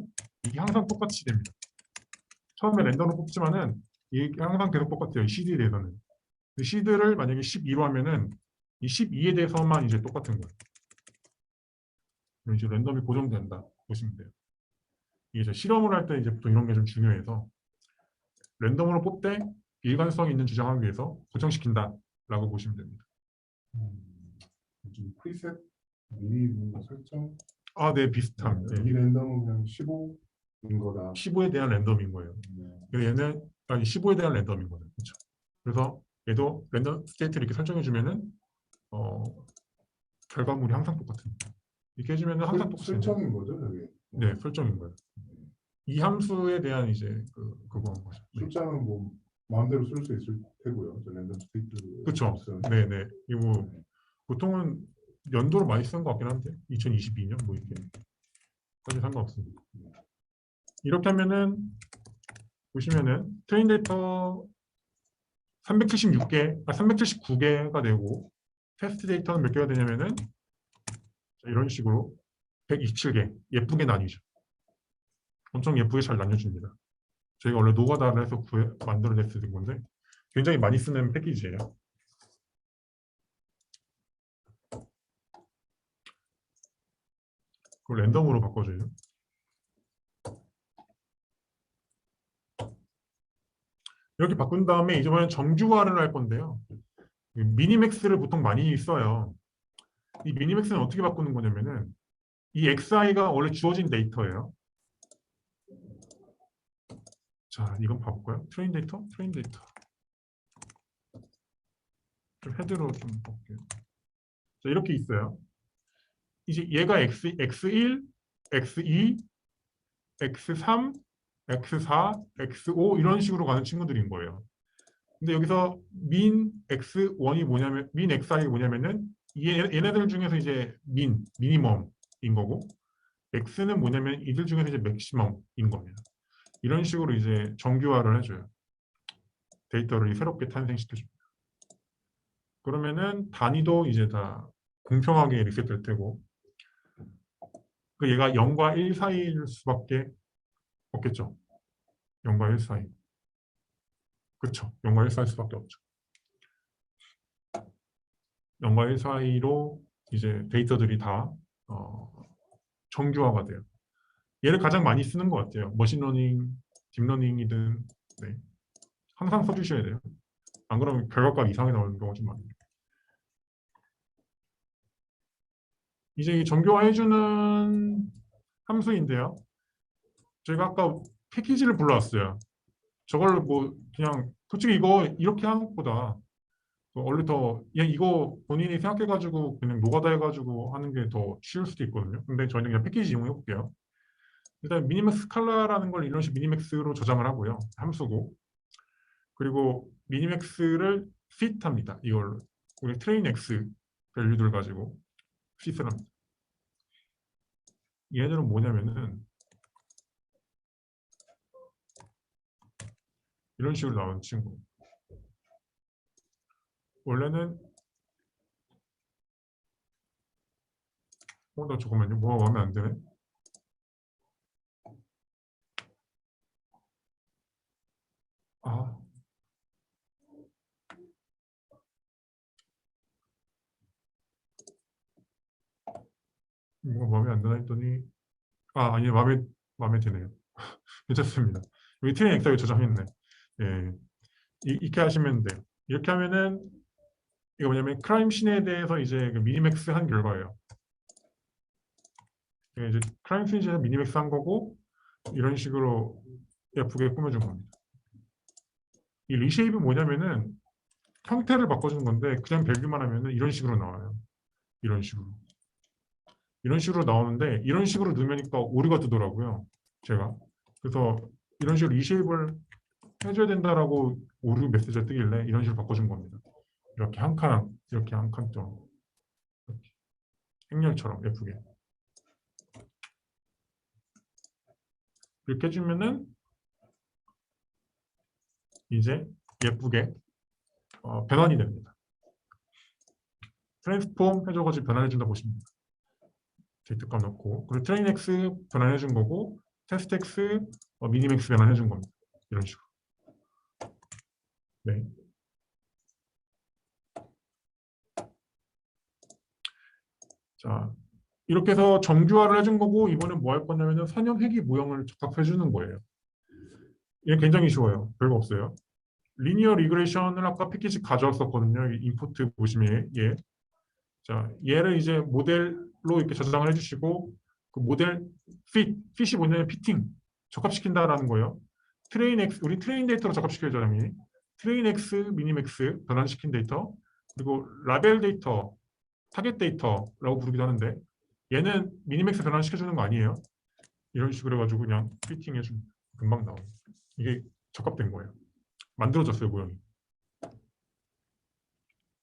이게 항상 똑같이 됩니다. 처음에 랜덤으로 뽑지만은 이게 항상 계속 똑같아요. 이 seed에 대해서는. seed를 만약에 12로 하면은 이 12에 대해서만 이제 똑같은 거예요. 그럼 이제 랜덤이 고정된다 보시면 돼요. 이게 저 실험을 할 때 이제 보통 이런 게 좀 중요해서 랜덤으로 뽑되 일관성 있는 주장하기 위해서 고정시킨다라고 보시면 됩니다. 좀 프리셋 미리 뭔가 설정. 아, 네, 비슷함. 네. 이 랜덤은 그냥 15인 거다. 15에 대한 랜덤인 거예요. 네. 얘는 아니 15에 대한 랜덤인 거예요. 그렇죠. 그래서 얘도 랜덤 스테이트를 이렇게 설정해 주면은 결과물이 항상 똑같습니다. 이렇게 해주면은 항상 똑같습니다. 설정인 거죠, 저게. 네, 설정인 거예요. 이 함수에 대한 이제 그거 한 거죠. 네. 숫자는 뭐 마음대로 쓸 수 있을 테고요. 저 랜덤 스테이트. 그렇죠. 네, 네. 이거 보통은 연도를 많이 쓰는 것 같긴 한데 2022년 뭐 이렇게 사실 상관없습니다. 이렇게 하면은 보시면은 트레인 데이터 379개가 되고 테스트 데이터는 몇 개가 되냐면은 이런 식으로 127개 예쁘게 나뉘죠. 엄청 예쁘게 잘 나뉘어줍니다. 저희가 원래 노가다를 해서 만들어냈을 건데 굉장히 많이 쓰는 패키지예요. 그걸 랜덤으로 바꿔줘요. 이렇게 바꾼 다음에 이번엔 정규화를 할 건데요. 미니맥스를 보통 많이 써요. 이 미니맥스는 어떻게 바꾸는 거냐면은 이 XI가 원래 주어진 데이터예요. 자, 이건 봐볼까요? 트레인 데이터? 트레인 데이터. 좀 헤드로 좀 볼게요. 자, 이렇게 있어요. 이제 얘가 X1, X2, X3, X4, X5 이런 식으로 가는 친구들인 거예요. 근데 여기서 min X1이 뭐냐면 min Xi가 뭐냐면은 얘네들 중에서 이제 미니멈인 거고 X는 뭐냐면 이들 중에서 이제 맥시멈인 겁니다. 이런 식으로 이제 정규화를 해줘요. 데이터를 새롭게 탄생시켜줍니다. 그러면은 단위도 이제 다 공평하게 리셋될 테고 그 얘가 0과 1 사이일 수밖에 없겠죠. 0과 1 사이. 그렇죠. 0과 1 사이일 수밖에 없죠. 0과 1 사이로 이제 데이터들이 다 정규화가 돼요. 얘를 가장 많이 쓰는 것 같아요. 머신러닝, 딥러닝이든 네. 항상 써주셔야 돼요. 안 그러면 결과가 이상하게 나오는 경우가 좀 많아요. 이제 이 정교화해주는 함수인데요. 저희가 아까 패키지를 불러왔어요. 저걸 뭐 그냥 솔직히 이거 이렇게 하는 것보다 원래 더 그냥 이거 본인이 생각해가지고 그냥 노가다 해가지고 하는 게 더 쉬울 수도 있거든요. 근데 저희는 그냥 패키지 이용해 볼게요. 일단 미니맥스 컬러라는 걸 이런 식으로 미니맥스로 저장을 하고요. 함수고 그리고 미니맥스를 fit합니다. 이걸로 우리 트레인 X 밸류들 가지고 fit을 합니다. 얘네들은 뭐냐면은 이런 식으로 나오는 친구. 원래는 나 잠깐만요. 뭐가 마음에 안 드네. 아. 뭐가 마음에 안 드나 했더니 아니 마음에 드네요. 괜찮습니다. 여기 트레인 엑셀 저장했네. 예. 이렇게 하시면 돼요. 이렇게 하면은 이거 뭐냐면 크라임 씬에 대해서 이제 그 미니맥스 한 결과예요. 이제 크라임 씬에서 미니맥스 한 거고 이런 식으로 예쁘게 꾸며준 겁니다. 이 리쉐입은 뭐냐면은 형태를 바꿔주는 건데 그냥 밸류만 하면은 이런 식으로 나와요. 이런 식으로. 이런 식으로 나오는데 이런 식으로 넣으니까 오류가 뜨더라고요. 제가. 그래서 이런 식으로 리쉐입을 해줘야 된다라고 오류 메시지가 뜨길래 이런 식으로 바꿔준 겁니다. 이렇게 한 칸, 이렇게 한 칸 좀 이렇게 행렬처럼 예쁘게 이렇게 해주면은 이제 예쁘게 변환이 됩니다. 트랜스폼 해줘가지고 변환해준다 보시면 됩니다. 데이터값 넣고 그리고 트레인 X 변환해준 거고 테스트 X 미니맥스 변환해준 겁니다. 이런 식으로. 네. 자, 이렇게 해서 정규화를 해준 거고 이번엔 뭐 할 거냐면은 선형 회귀 모형을 적합해 주는 거예요. 이게 굉장히 쉬워요. 별거 없어요. 리니어 리그레이션을 아까 패키지 가져왔었거든요. 임포트 보시면 얘. 자, 얘를 이제 모델로 이렇게 저장을 해주시고 그 모델 핏이 뭐냐면 피팅 적합시킨다라는 거예요. 트레인 X 우리 트레인 데이터로 적합시켜야죠, 당연히. 트레인 X 미니맥스 변환시킨 데이터 그리고 라벨 데이터 타겟 데이터라고 부르기도 하는데 얘는 미니맥스 변환시켜주는 거 아니에요. 이런 식으로 해가지고 그냥 피팅해주면 금방 나와요. 이게 적합된 거예요. 만들어졌어요, 모형이.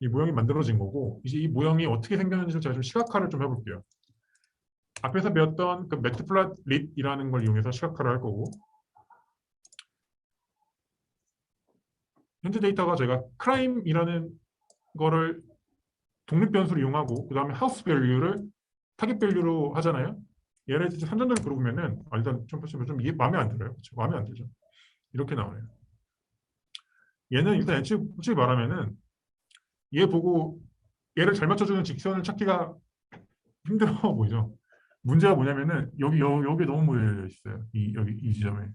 이 모형이 만들어진 거고 이제 이 모형이 어떻게 생겼는지를 제가 좀 시각화를 좀 해볼게요. 앞에서 배웠던 그 매트플랫릿이라는 걸 이용해서 시각화를 할 거고 현재 데이터가 저희가 크라임이라는 거를 독립 변수를 이용하고 그 다음에 하우스 밸류를 타겟 밸류로 하잖아요. 얘를 이제 선전적으로 그려보면은 일단 좀 이해 마음에 안 들어요. 그렇죠? 마음에 안 들죠. 이렇게 나오네요. 얘는 일단 솔직히 말하면은 얘 보고 얘를 잘 맞춰주는 직선을 찾기가 힘들어 보이죠. 문제가 뭐냐면은 여기 너무 모여 있어요. 여기 이 지점에.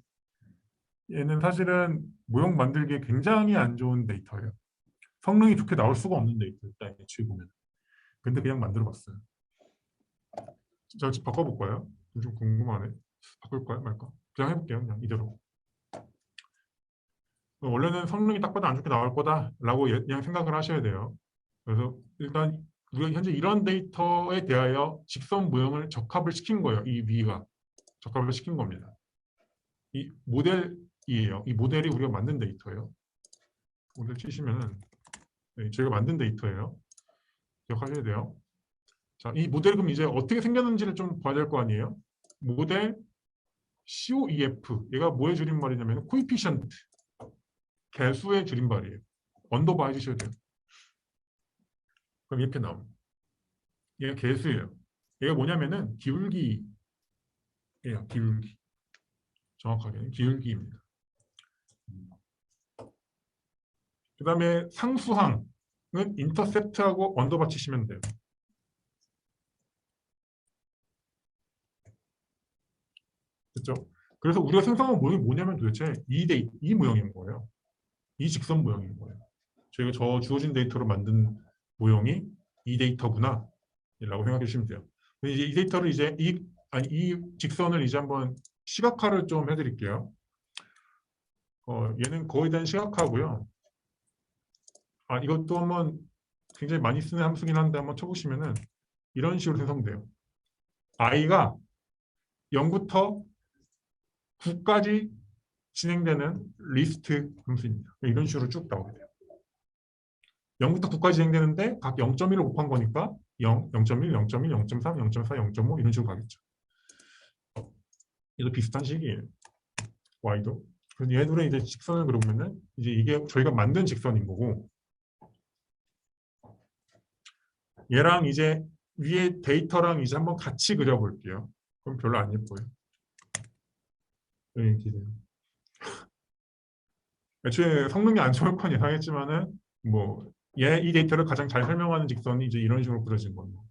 얘는 사실은 모형 만들기에 굉장히 안 좋은 데이터예요. 성능이 좋게 나올 수가 없는 데이터 일단 애초에 보면. 근데 그냥 만들어봤어요. 자, 바꿔볼까요? 좀 궁금하네. 바꿀까요, 말까? 그냥 해볼게요, 그냥 이대로. 원래는 성능이 딱 봐도 안 좋게 나올 거다라고 그냥 생각을 하셔야 돼요. 그래서 일단 우리가 현재 이런 데이터에 대하여 직선 모형을 적합을 시킨 거예요. 이 위가 적합을 시킨 겁니다. 이 모델이에요. 이 모델이 우리가 만든 데이터예요. 모델 치시면은 네, 저희가 만든 데이터예요. 기억하셔야 돼요. 자, 이 모델이 그럼 이제 어떻게 생겼는지를 좀 봐야 될 거 아니에요? 모델 COEF 얘가 뭐의 줄임말이냐면 코이피션트 개수의 줄임말이에요. 언더바 해주셔야 돼요. 그럼 이렇게 나옵니다. 얘가 개수예요. 얘가 뭐냐면은 기울기예요. 기울기. 정확하게 기울기입니다. 그 다음에 상수항은 인터셉트하고 언더바 치시면 돼요. 그렇죠? 그래서 우리가 생성한 모형이 뭐냐면 도대체 이 모형인 거예요. 이 직선 모형인 거예요. 저희가 주어진 데이터로 만든 모형이 이 데이터구나 라고 생각해 주시면 돼요. 이제 이 데이터를 이제 이 직선을 이제 한번 시각화를 좀 해드릴게요. 얘는 거의 다 시각화고요. 이것도 한번 굉장히 많이 쓰는 함수긴 한데 한번 쳐보시면은 이런 식으로 생성돼요. i가 0부터 9까지 진행되는 리스트 함수입니다. 이런 식으로 쭉 나오게 돼요. 0부터 9까지 진행되는데 각 0.1을 곱한 거니까 0, 0.1, 0.1, 0.3, 0.4, 0.5 이런 식으로 가겠죠. 얘도 비슷한 식이에요. y도. 그래서 얘들은 이제 직선을 그려보면은 이제 이게 저희가 만든 직선인 거고 얘랑 이제 위에 데이터랑 이제 한번 같이 그려볼게요. 그럼 별로 안 예뻐요. 이렇게 돼요. 애초에 성능이 안 좋을 건 예상했지만은 이 데이터를 가장 잘 설명하는 직선이 이제 이런 식으로 그려진 겁니다.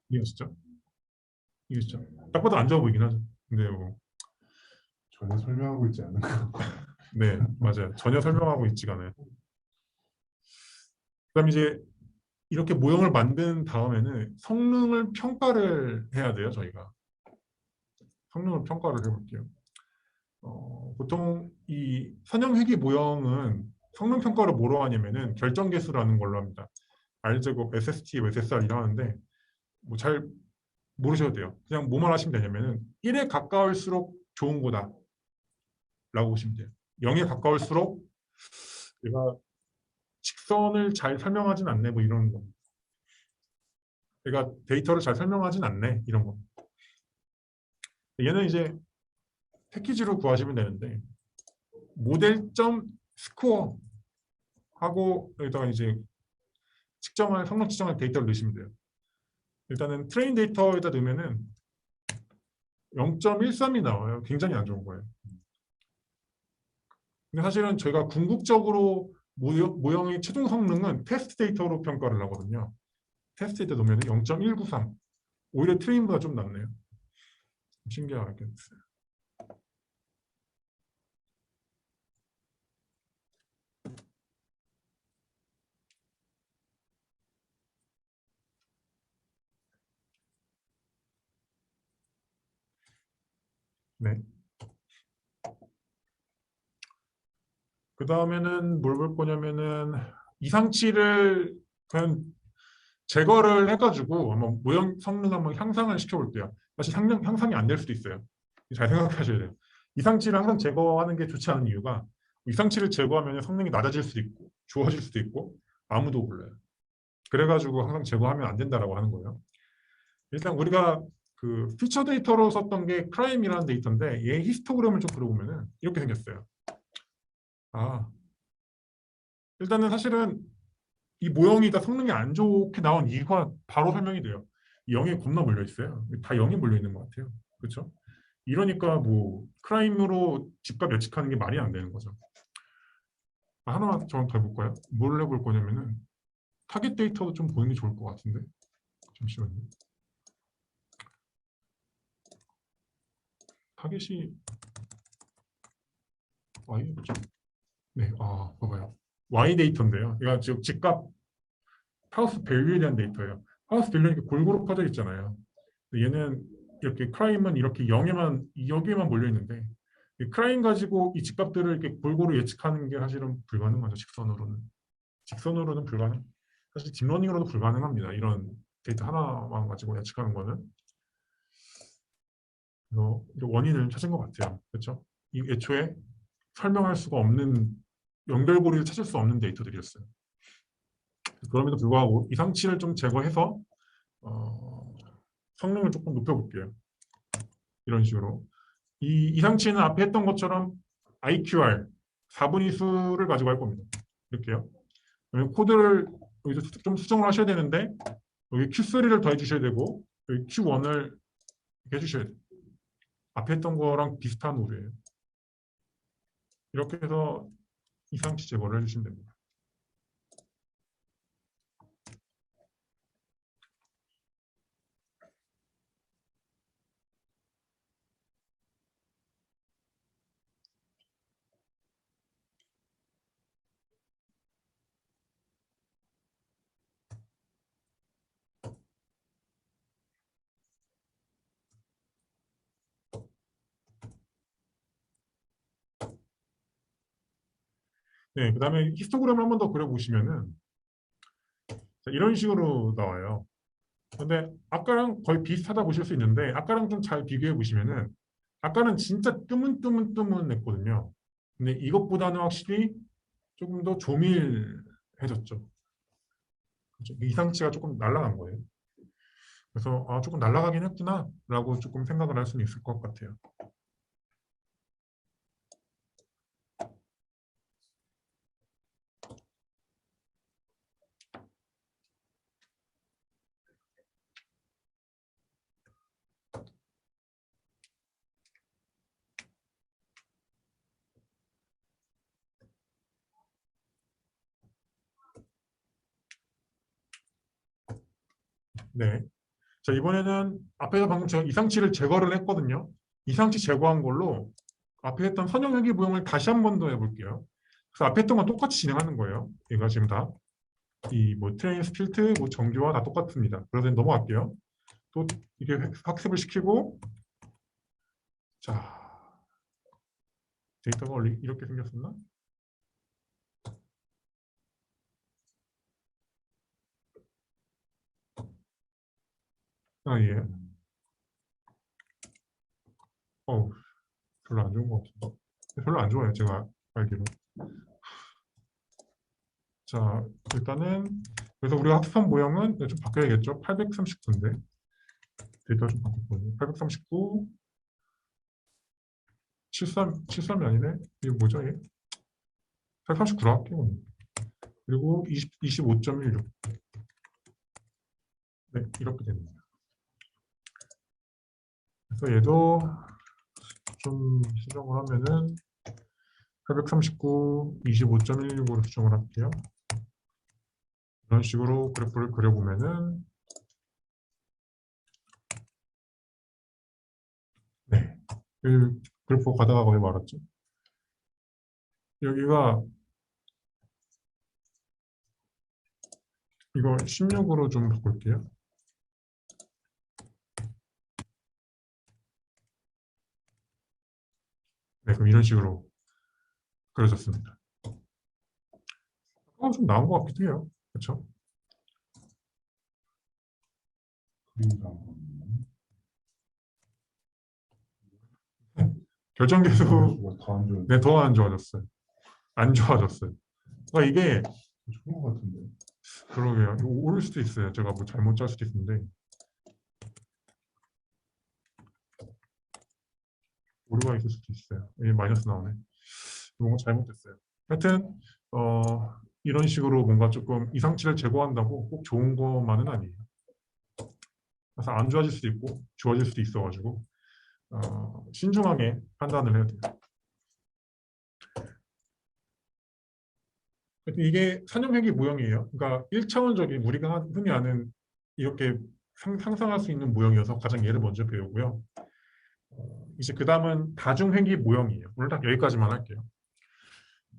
이해하시죠? 이해하시죠? 딱 봐도 안 좋아 보이긴 하죠. 근데 전혀 설명하고 있지 않은 것 같고. 네, 맞아요. 전혀 설명하고 있지가 않아요. 그다음 이제 이렇게 모형을 만든 다음에는 성능을 평가를 해야 돼요, 저희가. 성능을 평가를 해볼게요. 보통 이 선형 회귀 모형은 성능 평가를 뭐로 하냐면은 결정 개수라는 걸로 합니다. R제곱, SST, SSR 이라는데 잘 모르셔도 돼요. 그냥 뭐만 하시면 되냐면은 1에 가까울수록 좋은 거다 라고 보시면 돼요. 0에 가까울수록 얘가 직선을 잘 설명하진 않네 뭐 이런 거. 얘가 데이터를 잘 설명하진 않네 이런 거. 얘는 이제 패키지로 구하시면 되는데 모델점 스코어 하고 여기다가 이제 성능 측정할 데이터를 넣으시면 돼요. 일단은 트레인 데이터에다 넣으면은 0.13이 나와요. 굉장히 안 좋은 거예요. 근데 사실은 저희가 궁극적으로 모형의 최종 성능은 테스트 데이터로 평가를 하거든요. 테스트 데이터 넣으면 0.193. 오히려 트레인보다 좀 낫네요. 신기하게 됐어요. 네. 그 다음에는 뭘 볼 거냐면은 이상치를 그냥 제거를 해가지고 한번 모형 성능 한번 향상을 시켜볼게요. 사실 향상이 안 될 수도 있어요. 잘 생각하셔야 돼요. 이상치를 항상 제거하는 게 좋지 않은 이유가 이상치를 제거하면 성능이 낮아질 수도 있고 좋아질 수도 있고 아무도 몰라요. 그래가지고 항상 제거하면 안 된다라고 하는 거예요. 일단 우리가 그 피처 데이터로 썼던 게 크라임이라는 데이터인데 얘 히스토그램을 좀 그려보면은 이렇게 생겼어요. 일단은 사실은 이 모형이 다 성능이 안 좋게 나온 이유가 바로 설명이 돼요. 0에 겁나 몰려 있어요. 다 0에 몰려 있는 것 같아요. 그렇죠? 이러니까 뭐 크라임으로 집값 예측하는 게 말이 안 되는 거죠. 하나만 더 해볼까요? 뭘 해볼 거냐면은 타겟 데이터도 좀 보는 게 좋을 것 같은데. 잠시만요. 타겟이 Y였죠? 네, 봐봐요. Y 데이터인데요. 이거 지금 집값 하우스 밸류에 대한 데이터예요. 하우스 밸류는 이렇게 골고루 퍼져 있잖아요. 얘는 이렇게 크라임은 이렇게 0에만 여기에만 몰려 있는데 이 크라임 가지고 이 집값들을 이렇게 골고루 예측하는 게 사실은 불가능하죠. 직선으로는 불가능. 사실 딥러닝으로도 불가능합니다. 이런 데이터 하나만 가지고 예측하는 거는. 그래서 원인을 찾은 것 같아요. 그렇죠? 이 애초에 설명할 수가 없는 연결고리를 찾을 수 없는 데이터들이었어요. 그럼에도 불구하고 이상치를 좀 제거해서 성능을 조금 높여볼게요. 이런 식으로. 이 이상치는 앞에 했던 것처럼 IQR 4분위수를 가지고 할 겁니다. 이렇게요. 그러면 코드를 여기서 좀 수정을 하셔야 되는데 여기 Q3를 더해 주셔야 되고 여기 Q1을 이렇게 해주셔야 돼요. 앞에 했던 거랑 비슷한 오류예요. 이렇게 해서 이상치 제거를 해주시면 됩니다. 네, 그 다음에 히스토그램을 한 번 더 그려보시면은 이런 식으로 나와요. 근데 아까랑 거의 비슷하다 보실 수 있는데 아까랑 좀 잘 비교해 보시면은 아까는 진짜 뜨문뜨문했거든요. 근데 이것보다는 확실히 조금 더 조밀해졌죠. 그렇죠? 이상치가 조금 날아간 거예요. 그래서 조금 날아가긴 했구나 라고 조금 생각을 할 수는 있을 것 같아요. 네. 자, 이번에는 앞에서 방금 제가 이상치를 제거를 했거든요. 이상치 제거한 걸로 앞에 했던 선형회귀 부형을 다시 한 번 더 해볼게요. 그래서 앞에 했던 건 똑같이 진행하는 거예요. 얘가 지금 다 이 뭐 트레인 스틸트 뭐 정규와 다 똑같습니다. 그래서 넘어갈게요. 또 이게 학습을 시키고 자 데이터가 원래 이렇게 생겼었나? 예. 별로 안 좋은 것 같은데. 별로 안 좋아요. 제가 알기로. 자, 일단은 그래서 우리가 학습한 모형은 좀 바뀌어야겠죠. 839인데 데이터 좀 바꿨거든요. 839 73이 아니네. 이게 뭐죠? 얘? 839로 할게요. 그리고 25.16. 네, 이렇게 됩니다. 그래서 얘도 좀 수정을 하면은 839, 25.16으로 수정을 할게요. 이런 식으로 그래프를 그려보면은 네, 그 그래프 가다가 거의 말았죠. 여기가 이거 16으로 좀 바꿀게요. 네, 그럼 이런 식으로 그려졌습니다. 좀 나은 것 같기도 해요. 그렇죠? 결정계수 더안 좋은 네, 더 안 좋아졌어요. 안 좋아졌어요. 그러니까 이게 좋은 것 같은데. 그러게요. 이거 오를 수도 있어요. 제가 뭐 잘못 짤 수도 있는데 오류가 있을 수도 있어요. 이 마이너스 나오네. 뭔가 잘못됐어요. 하여튼 이런 식으로 뭔가 조금 이상치를 제거한다고 꼭 좋은 것만은 아니에요. 그래서 안 좋아질 수도 있고 좋아질 수도 있어가지고 신중하게 판단을 해야 돼요. 이게 산염회귀 모형이에요. 그러니까 1차원적인 우리가 흔히 아는 이렇게 상상할 수 있는 모형이어서 가장 얘를 먼저 배우고요. 이제 그 다음은 다중회귀 모형이에요. 오늘 딱 여기까지만 할게요.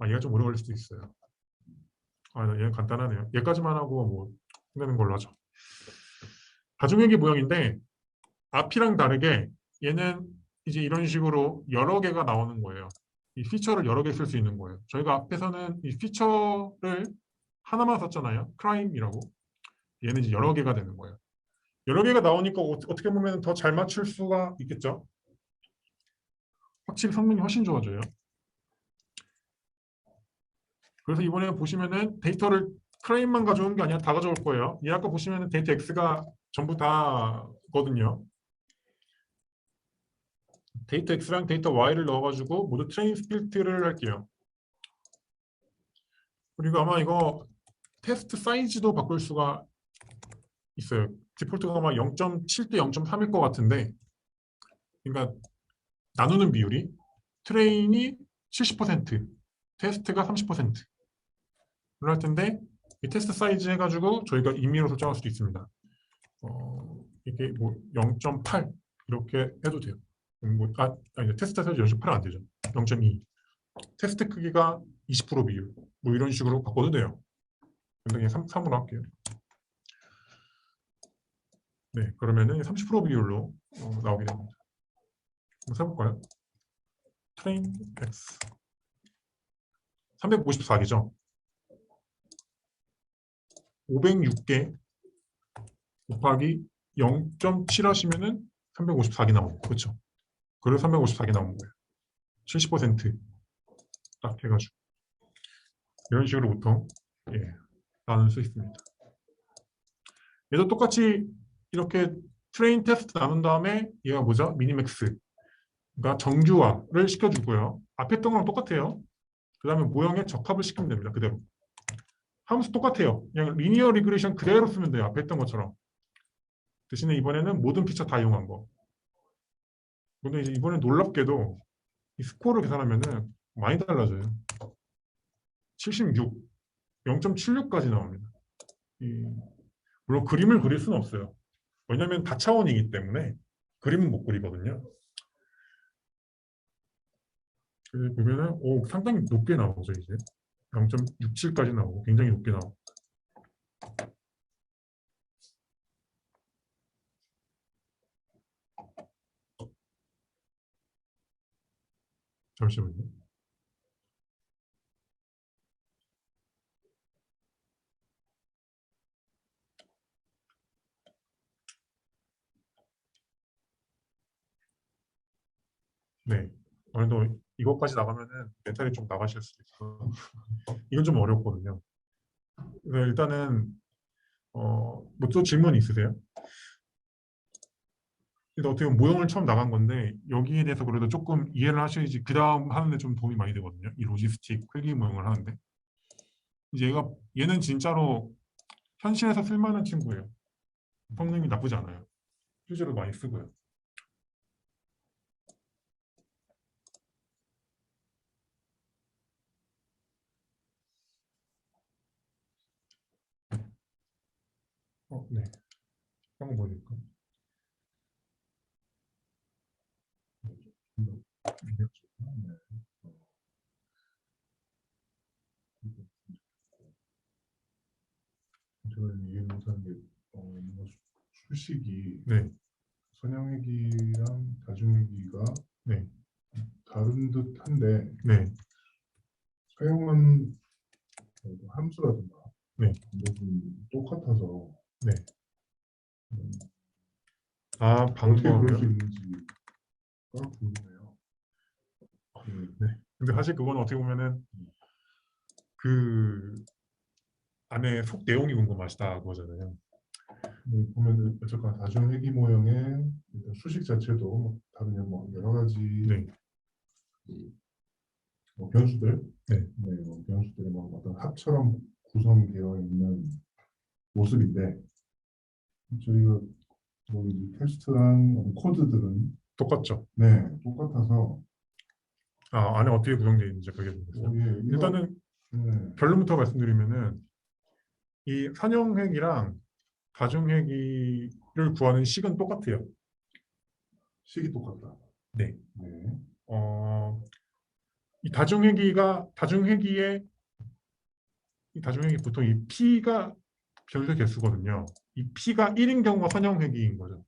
얘가 좀 오래 걸릴 수도 있어요. 얘는 간단하네요. 얘까지만 하고 뭐 끝내는 걸로 하죠. 다중회귀 모형인데 앞이랑 다르게 얘는 이제 이런 식으로 여러 개가 나오는 거예요. 이 피처를 여러 개 쓸 수 있는 거예요. 저희가 앞에서는 이 피처를 하나만 썼잖아요. 크라임이라고. 얘는 이제 여러 개가 되는 거예요. 여러 개가 나오니까 어떻게 보면 더 잘 맞출 수가 있겠죠. 확실히 성능이 훨씬 좋아져요. 그래서 이번에 보시면은 데이터를 크라임만 가져온 게 아니라 다 가져올 거예요. 얘 아까 보시면은 데이터 X가 전부 다거든요. 데이터 X랑 데이터 Y를 넣어가지고 모두 트레인 스플릿을 할게요. 그리고 아마 이거 테스트 사이즈도 바꿀 수가 있어요. 디폴트가 아마 0.7대 0.3일 것 같은데, 그러니까 나누는 비율이 트레인이 70%, 테스트가 30%를 할 텐데, 이 테스트 사이즈 해가지고 저희가 임의로 설정할 수도 있습니다. 이게 뭐 0.8 이렇게 해도 돼요. 아니, 테스트 사이즈 0.8은 안 되죠. 0.2. 테스트 크기가 20% 비율. 뭐 이런 식으로 바꿔도 돼요. 근데 그냥 3으로 할게요. 네, 그러면은 30% 비율로 나오게 됩니다. 한번 써볼까요? 트레인 X 354개죠. 506개 곱하기 0.7 하시면은 354개 나오고, 그렇죠? 그래서 354개 나온 거예요. 70%딱 해가지고 이런 식으로 보통 나눌 수 있습니다. 얘도 똑같이 이렇게 트레인 테스트 나눈 다음에 얘가 뭐죠? 미니맥스. 그러니까 정규화를 시켜주고요. 앞에 했던 거랑 똑같아요. 그 다음에 모형에 적합을 시키면 됩니다. 그대로. 함수 똑같아요. 그냥 리니어 리그레이션 그대로 쓰면 돼요. 앞에 했던 것처럼. 대신에 이번에는 모든 피처 다 이용한 거. 근데 이제 이번에 놀랍게도 이 스코어를 계산하면은 많이 달라져요. 76, 0.76까지 나옵니다. 물론 그림을 그릴 수는 없어요. 왜냐하면 다차원이기 때문에 그림은 못 그리거든요. 그래서 보면은 상당히 높게 나오죠. 이제 0.67까지 나오고 굉장히 높게 나오고. 잠시만요. 네. 오늘도 이것까지 나가면은 멘탈이 좀 나가실 수도 있어요. 이건 좀 어렵거든요. 그래서 일단은 뭐 또 질문 있으세요? 근데 어떻게 보면 모형을 처음 나간 건데 여기에 대해서 그래도 조금 이해를 하셔야지 그 다음 하는데 좀 도움이 많이 되거든요. 이 로지스틱 회귀 모형을 하는데 이제 얘는 진짜로 현실에서 쓸만한 친구예요. 성능이 나쁘지 않아요. 실제로 많이 쓰고요. 네. 한번 보여드릴까요? 제가 이해 못하는 게 뭔가 수식이 네. 선형회귀랑 다중회귀가 네. 다른 듯한데 네. 사용한 함수라든가 네. 부분 똑같아서 네. 아, 어떻게 그럴 수 방법이요? 있는지가 궁금해요. 네. 근데 사실 그건 어떻게 보면은 그 안에 속 내용이 궁금하시다 그거잖아요. 보면 어쨌거나 다중회귀 모형의 일단 수식 자체도 다른 뭐 여러 가지 네. 뭐 변수들, 네. 뭐 변수들의 뭐 어떤 합처럼 구성되어 있는 모습인데 저희가 뭐 텍스트랑 코드들은 똑같죠. 네 똑같아서 안에 어떻게 구성되어 있는지 그게 모르겠어요. 이게 일단은 네, 결론부터 말씀드리면은 이 산형회귀랑 다중회귀를 구하는 식은 똑같아요. 식이 똑같다. 네. 네. 이 다중회귀의 보통 이 P가 변수의 개수거든요. 이 P가 1인 경우가 선형회귀인 거죠.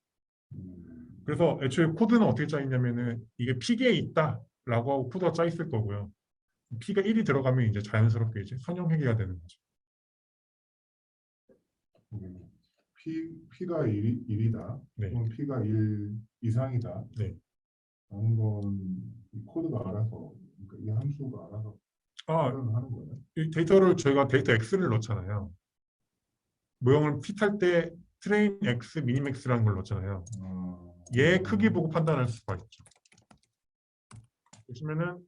그래서 애초에 코드는 어떻게 짜 있냐면은 이게 P계에 있다라고 하고 코드가 짜 있을 거고요. P가 1이 들어가면 이제 자연스럽게 이제 선형회귀가 되는 거죠. P가 1이다. 네. 그럼 P가 1 이상이다. 네. 라는 건 이 코드가 알아서, 그러니까 이 함수가 알아서 하는 거예요. 이 데이터를 저희가 데이터 X를 넣잖아요. 모형을 핏할 때 트레인 X, 미니맥스라는 걸 넣잖아요. 얘 크기 보고 판단할 수가 있죠. 보시면은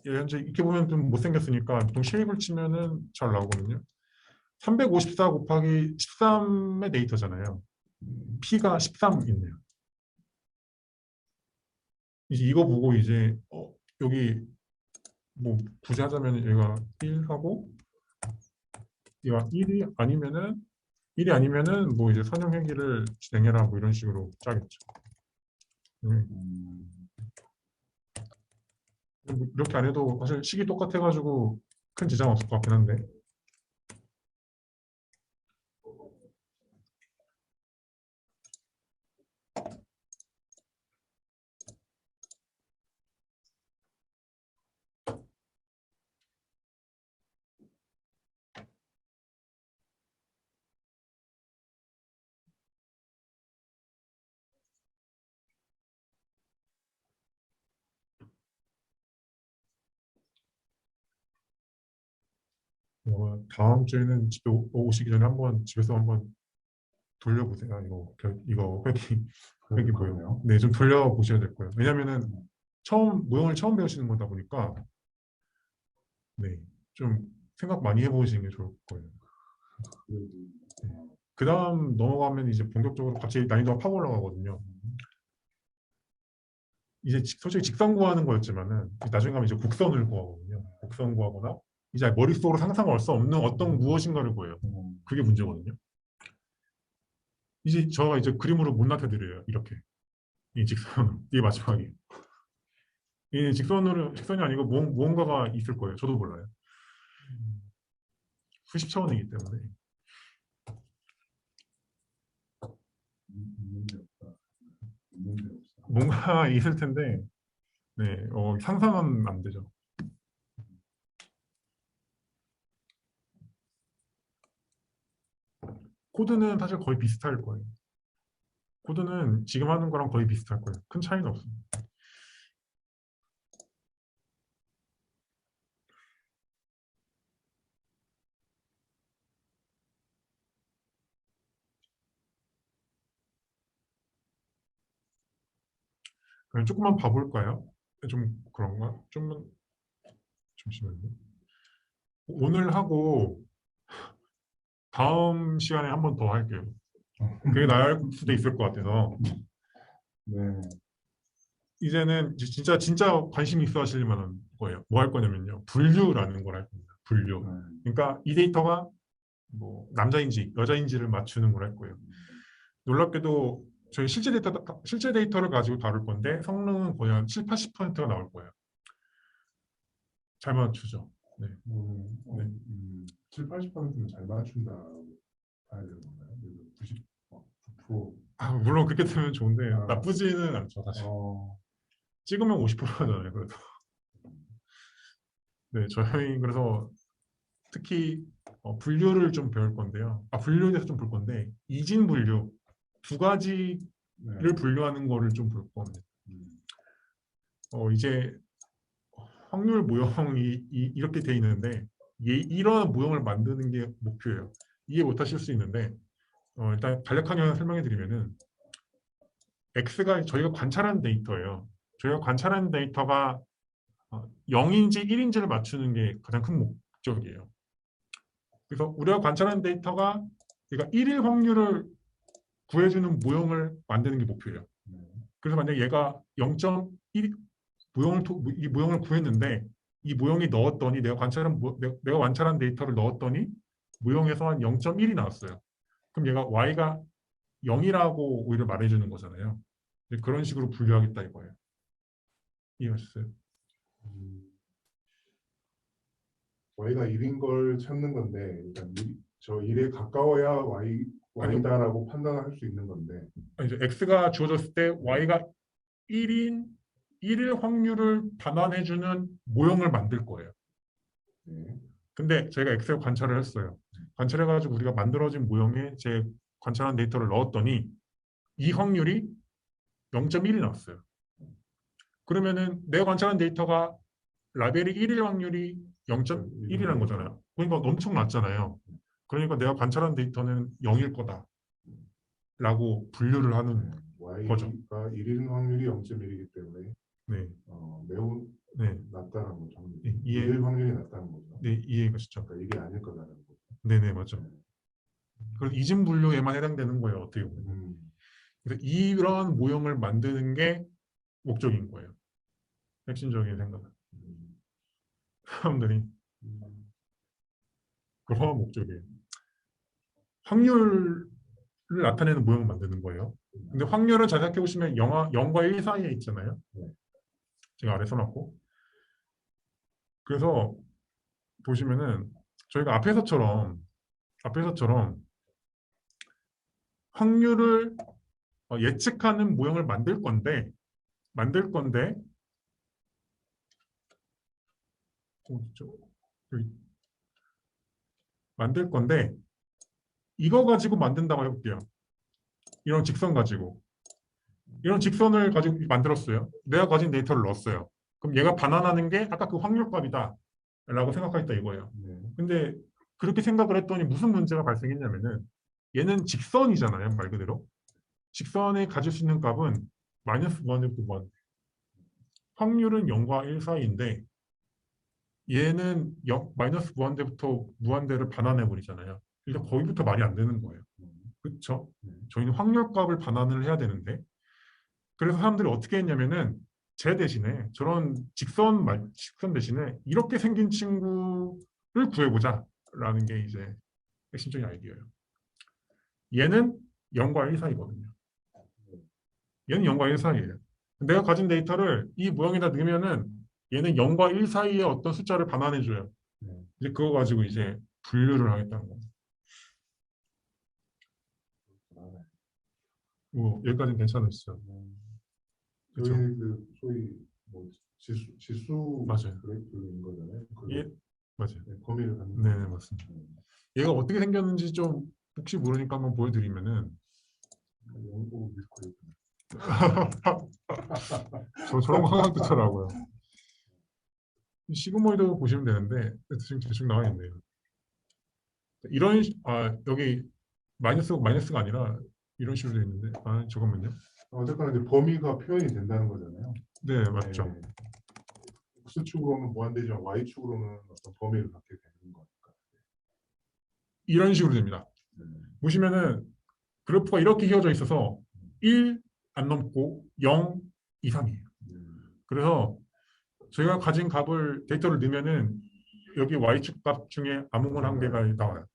현재 이렇게 보면 좀 못생겼으니까 보통 쉐입을 치면은 잘 나오거든요. 354 곱하기 13의 데이터잖아요. P가 13 있네요. 이제 이거 보고 이제 여기 뭐 굳이 하자면 얘가 1하고 얘가 1이 아니면은 뭐 이제 선형회귀를 진행해라 뭐 이런 식으로 짜겠죠. 뭐 이렇게 안 해도 사실 식이 똑같아가지고 큰 지장 없을 것 같긴 한데. 다음 주에는 집에 오시기 전에 한번 집에서 한번 돌려보세요. 이거 회기 뭐예요? 그러네요. 네, 좀 돌려보셔야 될 거예요. 왜냐면은 모형을 처음 배우시는 거다 보니까 네, 좀 생각 많이 해보시는 게 좋을 거예요. 그 다음 넘어가면 이제 본격적으로 갑자기 난이도가 팍 올라가거든요. 이제 솔직히 직선 구하는 거였지만은 나중에 가면 이제 곡선을 구하거든요. 곡선 구하거나 이제 머릿속으로 상상할 수 없는 어떤 무엇인가를 구해요. 그게 문제거든요. 이제 저가 이제 그림으로 못 나타드려요. 이렇게 이 직선 이게 마지막이에요. 이 직선이 아니고 무언가가 있을 거예요. 저도 몰라요. 수십 차원이기 때문에 있는데 없다. 있는데 없다. 뭔가 있을 텐데 네, 상상은 안 되죠. 코드는 사실 거의 비슷할 거예요. 코드는 지금 하는 거랑 거의 비슷할 거예요. 큰 차이는 없습니다. 그럼 조금만 봐볼까요? 좀 그런가? 좀만 잠시만요. 오늘 하고 다음 시간에 한 번 더 할게요. 그게 나을 수도 있을 것 같아서 네. 이제는 진짜 관심 있어 하실 만한 거예요. 뭐 할 거냐면요. 분류라는 걸 할 겁니다. 분류. 그러니까 이 데이터가 뭐 남자인지 여자인지를 맞추는 걸 할 거예요. 놀랍게도 저희 실제 데이터를 가지고 다룰 건데 성능은 거의 한 7, 80%가 나올 거예요. 잘 맞추죠. 네. 7, 80%는 잘 맞춘다고 봐야 되는 건가요? 99%. 물론 그렇게 되면 좋은데 아. 나쁘지는 않죠, 사실. 찍으면 50%잖아요, 그래도. 네, 저희 그래서 특히 분류를 좀 배울 건데요. 분류에 대해서 좀 볼 건데 이진 분류 두 가지를 네. 분류하는 거를 좀 볼 겁니다. 이제 확률 모형이 이렇게 돼 있는데 이런 모형을 만드는 게 목표예요. 이해 못하실 수 있는데 일단 간략하게 설명해 드리면은 X가 저희가 관찰한 데이터예요. 저희가 관찰한 데이터가 0인지 1인지를 맞추는 게 가장 큰 목적이에요. 그래서 우리가 관찰하는 데이터가 그러니까 1일 확률을 구해주는 모형을 만드는 게 목표예요. 그래서 만약 얘가 0.1 이 모형을 구했는데 이 모형이 넣었더니 내가 관찰한 데이터를 넣었더니 모형에서 한 0.1이 나왔어요. 그럼 얘가 y가 0이라고 오히려 말해주는 거잖아요. 그런 식으로 분류하겠다 이거예요. 이해하셨어요? y가 1인 걸 찾는 건데 일단 저 1에 가까워야 y다라고 판단을 할 수 있는 건데 이제 x가 주어졌을 때 y가 1일 확률을 반환해주는 모형을 만들 거예요. 네. 근데 저희가 엑셀 관찰을 했어요. 관찰해가지고 우리가 만들어진 모형에 제 관찰한 데이터를 넣었더니 이 확률이 0.1이 나왔어요. 그러면은 내가 관찰한 데이터가 라벨이 1일 확률이 0.1이라는 거잖아요. 그러니까 엄청 낮잖아요. 그러니까 내가 관찰한 데이터는 0일 거다 라고 분류를 하는 거죠. y가 1인 확률이 0.1이기 때문에 네, 매우 네, 낮다는 거죠. 네, 이해, 1일 확률이 낮다는 거죠. 네, 이해가시죠? 그러니까 이게 아닐 거다라는 거죠. 네네, 맞죠. 그래서 이진 분류에만 해당되는 거예요, 어떻게 보면. 그래서 이런 모형을 만드는 게 목적인 거예요. 핵심적인 생각은. 사람들이 그런 목적이에요. 확률을 나타내는 모형을 만드는 거예요. 근데 확률은 잘 생각해 보시면 0과 1 사이에 있잖아요. 제가 아래 써놨고. 그래서 보시면은 저희가 앞에서처럼 확률을 예측하는 모형을 만들 건데 여기 만들 건데 이거 가지고 만든다고 해볼게요. 이런 직선 가지고 이런 직선을 가지고 만들었어요. 내가 가진 데이터를 넣었어요. 그럼 얘가 반환하는 게 아까 그 확률값이다 라고 생각하겠다 이거예요. 근데 그렇게 생각을 했더니 무슨 문제가 발생했냐면은 얘는 직선이잖아요. 말 그대로. 직선에 가질 수 있는 값은 -1에서 1. 확률은 0과 1 사이인데 얘는 -1대부터 무한대를 반환해 버리잖아요. 일단 거기부터 말이 안 되는 거예요. 그렇죠? 저희는 확률값을 반환을 해야 되는데 그래서 사람들이 어떻게 했냐면은 제 대신에 저런 직선 대신에 이렇게 생긴 친구를 구해보자 라는 게 이제 핵심적인 아이디어예요. 얘는 0과 1 사이거든요. 얘는 0과 1 사이예요. 내가 가진 데이터를 이 모형에다 넣으면은 얘는 0과 1 사이의 어떤 숫자를 반환해줘요. 이제 그거 가지고 이제 분류를 하겠다는 겁니다. 뭐 여기까지는 괜찮으시죠? 저희 그렇죠? 그 소위 뭐 지수 맞아요. 그래프인 거잖아요. 예, 맞아요. 범위를 갖는 네, 거죠. 맞습니다. 얘가 어떻게 생겼는지 좀 혹시 모르니까 한번 보여드리면은 영국 미스코리. 저런 거 하나 뜨더라고요. 시그모이드 보시면 되는데 대충 나와 있네요. 여기 마이너스가 아니라 이런 식으로 되어 있는데 잠깐만요. 어쨌거나 이제 범위가 표현이 된다는 거잖아요. 네, 맞죠. 네. X축으로는 무한대지만 Y축으로는 어떤 범위를 갖게 되는 거니까. 이런 식으로 됩니다. 보시면은 그래프가 이렇게 휘어져 있어서 1 안 넘고 0 이상이에요. 그래서 저희가 가진 데이터를 넣으면은 여기 Y축 값 중에 아무거나 한 개가 나와요.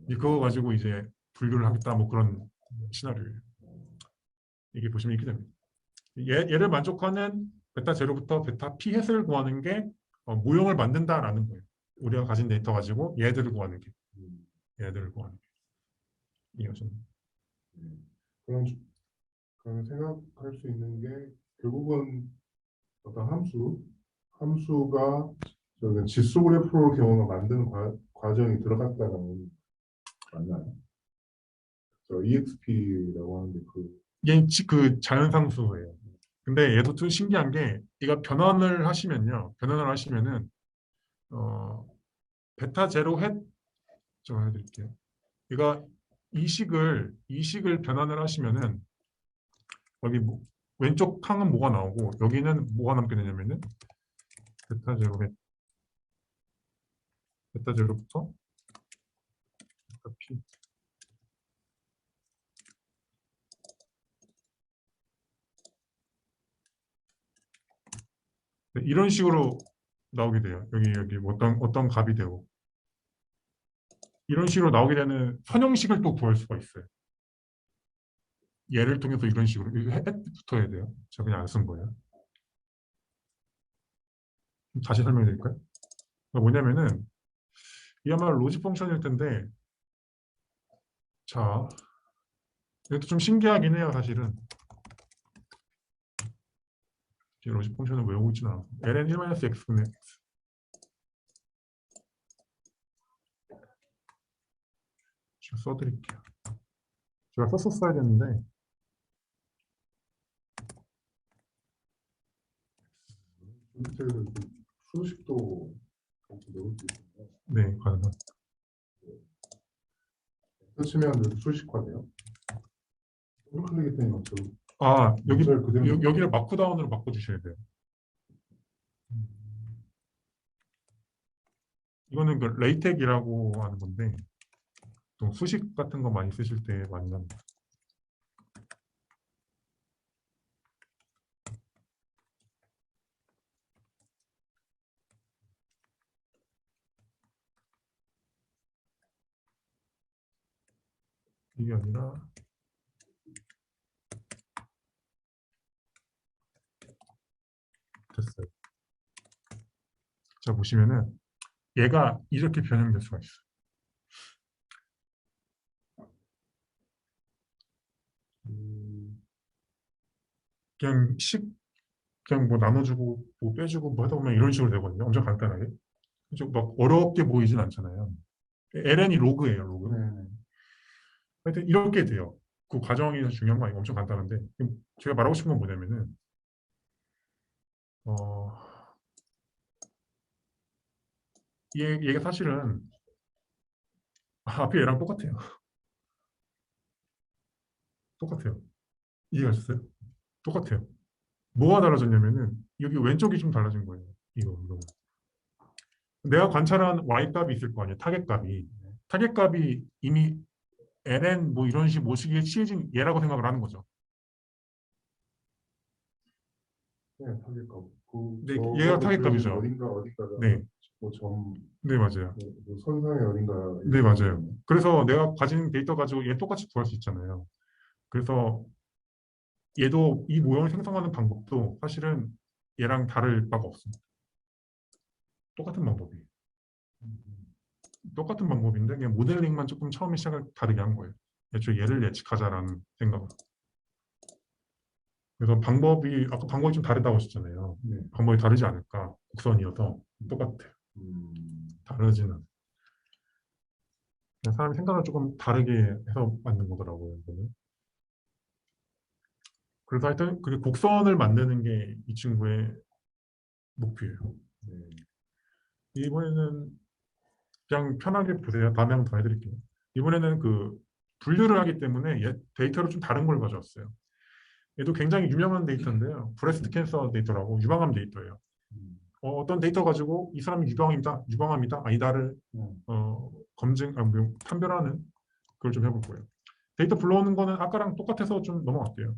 그거 가지고 이제 분류를 하겠다 뭐 그런 시나리오예요. 이게 보시면 이렇게 됩니다. 얘를 만족하는 베타 제로부터 베타 p 햇을 구하는 게 모형을 만든다라는 거예요. 우리가 가진 데이터 가지고 얘들을 구하는 게. 이해하셨나요? 그럼 생각할 수 있는 게 결국은 어떤 함수가 지수 그래프로 경우가 만드는 과정이 들어갔다는 맞나요? 저 EXP라고 하는데 얘 그 자연상수예요. 근데 얘도 좀 신기한 게 얘가 변환을 하시면은 베타 제로 햇 좀 해드릴게요. 얘가 이식을 변환을 하시면은 여기 왼쪽 칸은 뭐가 나오고 여기는 뭐가 남게 되냐면은 베타 제로 햇 베타 제로부터 델타 P. 네, 이런 식으로 나오게 돼요. 여기 뭐 어떤 값이 되고 이런 식으로 나오게 되는 선형식을 또 구할 수가 있어요. 예를 통해서 이런 식으로 이거 붙어야 돼요. 제가 그냥 안 쓴 거예요. 다시 설명해 드릴까요? 뭐냐면은 이야말로 로직 펑션일 텐데 자 이것도 좀 신기하긴 해요. 사실은 로직 펑션을 외우고 있지는 않아요. ln 1-x분의 x 제가 써드릴게요. 제가 썼었어야 됐는데 밑에는 수식도 넣을 수 있어요. 네 가능한. 치면 수식화돼요. 클릭 때문에 없어. 아 여기 문자를 그대로 여기를 마크다운으로 바꿔주셔야 돼요. 이거는 그 레이텍이라고 하는 건데 또 수식 같은 거 많이 쓰실 때 많이 납니다. 이게 아니라 됐어요. 자 보시면은 얘가 이렇게 변형될 수가 있어요. 그냥 그냥 뭐 나눠주고 뭐 빼주고 뭐 하다 보면 이런 식으로 되거든요. 엄청 간단하게. 그죠? 막 어렵게 보이진 않잖아요. ln이 로그예요, 로그. 네. 하여튼 이렇게 돼요. 그 과정이 중요한 거 아니고 엄청 간단한데 제가 말하고 싶은 건 뭐냐면은 얘가 사실은 앞에 얘랑 똑같아요. 똑같아요. 이해하셨어요? 똑같아요. 뭐가 달라졌냐면은 여기 왼쪽이 좀 달라진 거예요. 이거. 내가 관찰한 y 값이 있을 거 아니에요. 타겟값이. 타겟값이 이미 ln 뭐 이런 식 모시기에 취해진 얘라고 생각을 하는 거죠. 네, 타겟값. 네, 얘가 타겟값이죠. 어딘가가 네. 뭐점 네, 맞아요. 뭐 선상에 어딘가. 네, 맞아요. 그래서 내가 가진 데이터 가지고 얘 똑같이 구할 수 있잖아요. 그래서 얘도 이 모형을 생성하는 방법도 사실은 얘랑 다를 바가 없습니다. 똑같은 방법이에요. 똑같은 방법인데 그냥 모델링만 조금 처음에 시작을 다르게 한 거예요. 애초에 얘를 예측하자라는 생각으로. 그래서 아까 방법이 좀 다르다고 하셨잖아요. 네. 방법이 다르지 않을까? 곡선이어서 똑같아요. 다르지는. 그냥 사람이 생각을 조금 다르게 해서 만든 거더라고요. 이거는. 그래서 하여튼 그 곡선을 만드는 게 이 친구의 목표예요. 이번에는 그냥 편하게 보세요. 다음에 한 번 더 해드릴게요. 이번에는 그 분류를 하기 때문에 데이터를 좀 다른 걸 가져왔어요. 얘도 굉장히 유명한 데이터인데요. 브레스트 캔서 데이터라고 유방암 데이터예요. 어떤 데이터 가지고 이 사람이 유방암이다, 아니다를 판별하는 그걸 좀 해볼 거예요. 데이터 불러오는 거는 아까랑 똑같아서 좀 넘어갈게요.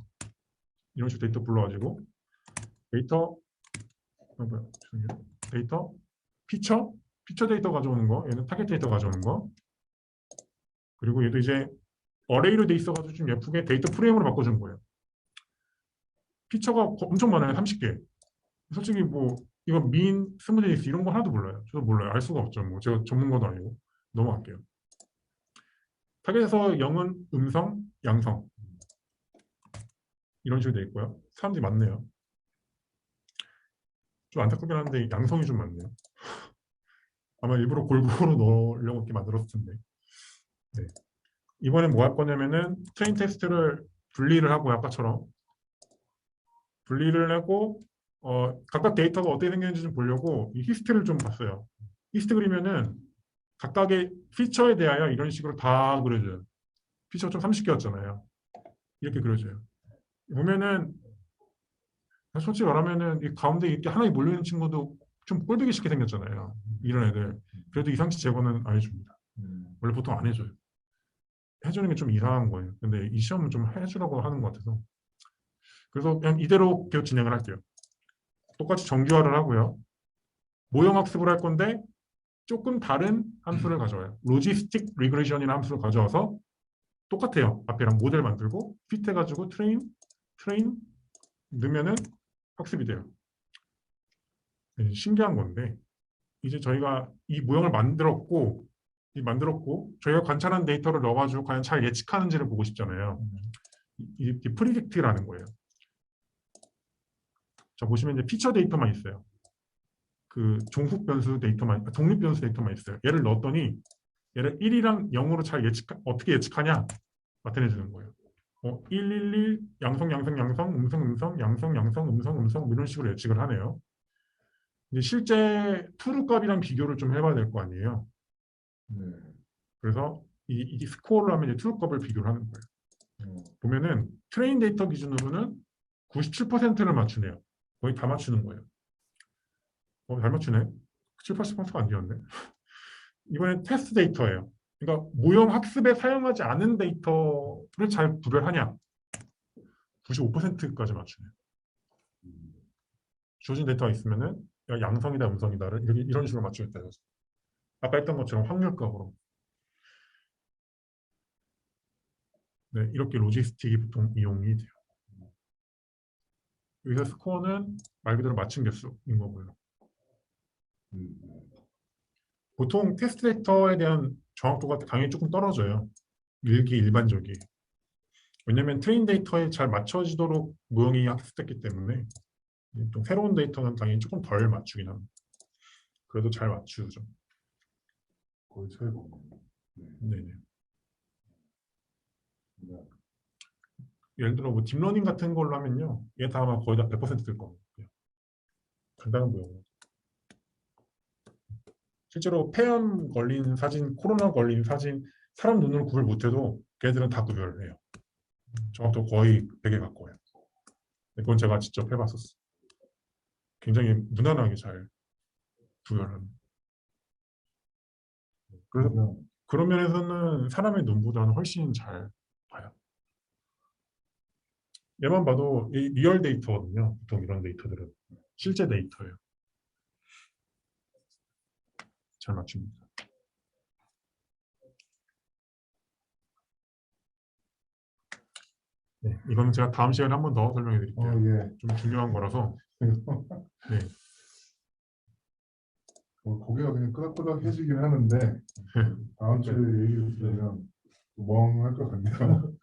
이런 식으로 데이터 불러가지고 데이터 피처 데이터 가져오는 거, 얘는 타겟 데이터 가져오는 거, 그리고 얘도 이제 어레이로 돼 있어가지고 좀 예쁘게 데이터 프레임으로 바꿔준 거예요. 피처가 엄청 많아요. 30개. 솔직히 뭐 이거 스무디니스 이런 거 하나도 몰라요. 저도 몰라요. 알 수가 없죠. 뭐 제가 전문가도 아니고. 넘어갈게요. 타겟에서 0은 음성, 양성 이런 식으로 돼 있고요. 사람들이 많네요. 좀 안타깝긴 한데 양성이 좀 많네요. 아마 일부러 골고루 넣으려고 이렇게 만들었을 텐데. 네. 이번엔 뭐 할 거냐면은 트레인 테스트를 분리를 하고 아까처럼 분리를 하고 각각 데이터가 어떻게 생겼는지 좀 보려고 이 히스토리를 좀 봤어요. 히스토리면은 각각의 피처에 대하여 이런 식으로 다 그려줘요. 피처가 좀 30개였잖아요. 이렇게 그려줘요. 보면은 솔직히 말하면은 이 가운데 이렇게 하나에 몰려있는 친구도 좀 꼴보기 쉽게 생겼잖아요. 이런 애들. 그래도 이상치 제거는 안 해줍니다. 원래 보통 안 해줘요. 해주는 게 좀 이상한 거예요. 근데 이 시험은 좀 해주라고 하는 것 같아서. 그래서 그냥 이대로 계속 진행을 할게요. 똑같이 정규화를 하고요. 모형 학습을 할 건데 조금 다른 함수를 가져와요. 로지스틱 리그레션이라는 함수를 가져와서 똑같아요. 앞에랑 모델 만들고 fit 해가지고 트레인 넣으면은 학습이 돼요. 신기한 건데 이제 저희가 이 모형을 만들었고 저희가 관찰한 데이터를 넣어가지고 과연 잘 예측하는지를 보고 싶잖아요. 이게 프리딕트라는 거예요. 자, 보시면 이제 피처 데이터만 있어요. 그 종속 변수 데이터만, 독립 변수 데이터만 있어요. 얘를 넣었더니 얘를 1이랑 0으로 잘 어떻게 예측하냐 나타내 주는 거예요. 111 양성 음성 양성 이런 식으로 예측을 하네요. 이제 실제 트루 값이랑 비교를 좀 해봐야 될 거 아니에요. 네. 그래서 이 스코어를 하면 이제 트루 값을 비교를 하는 거예요. 보면은 트레인 데이터 기준으로는 97%를 맞추네요. 거의 다 맞추는 거예요. 잘 맞추네. 7, 80%가 아니었네. 이번엔 테스트 데이터예요. 그러니까 모형 학습에 사용하지 않은 데이터를 잘 구별하냐. 95%까지 맞추네요. 주어진 데이터가 있으면은 양성이다 음성이다를 이런 식으로 맞추겠다. 아까 했던 것처럼 확률값으로. 네, 이렇게 로지스틱이 보통 이용이 돼요. 여기서 스코어는 말 그대로 맞춤 개수인 거고요. 보통 테스트 데이터에 대한 정확도가 당연히 조금 떨어져요. 일반적이. 왜냐하면 트레인 데이터에 잘 맞춰지도록 모형이 학습됐기 때문에 또 새로운 데이터는 당연히 조금 덜 맞추긴 합니다. 그래도 잘 맞추죠. 거의 차이가 없네요. 네네. 예를 들어 뭐 딥러닝 같은 걸로 하면요, 얘 다 아마 거의 다 100%될 겁니다. 간단한 모형. 실제로 폐암 걸린 사진, 코로나 걸린 사진, 사람 눈으로 구별 못해도 걔들은 다 구별을 해요. 정확도 거의 100에 가까워요. 그건 제가 직접 해봤었어요. 굉장히 무난하게 잘 구별합니다. 그래서 그런 면에서는 사람의 눈보다는 훨씬 잘 봐요. 얘만 봐도 이 리얼 데이터거든요. 보통 이런 데이터들은 실제 데이터예요. 잘 맞춥니다. 네, 이거는 제가 다음 시간에 한 번 더 설명해 드릴게요. 예. 좀 중요한 거라서. 네. 고개가 그냥 끄덕끄덕해지긴 하는데 다음 주에 얘기를 들으면 멍할 것 같네요.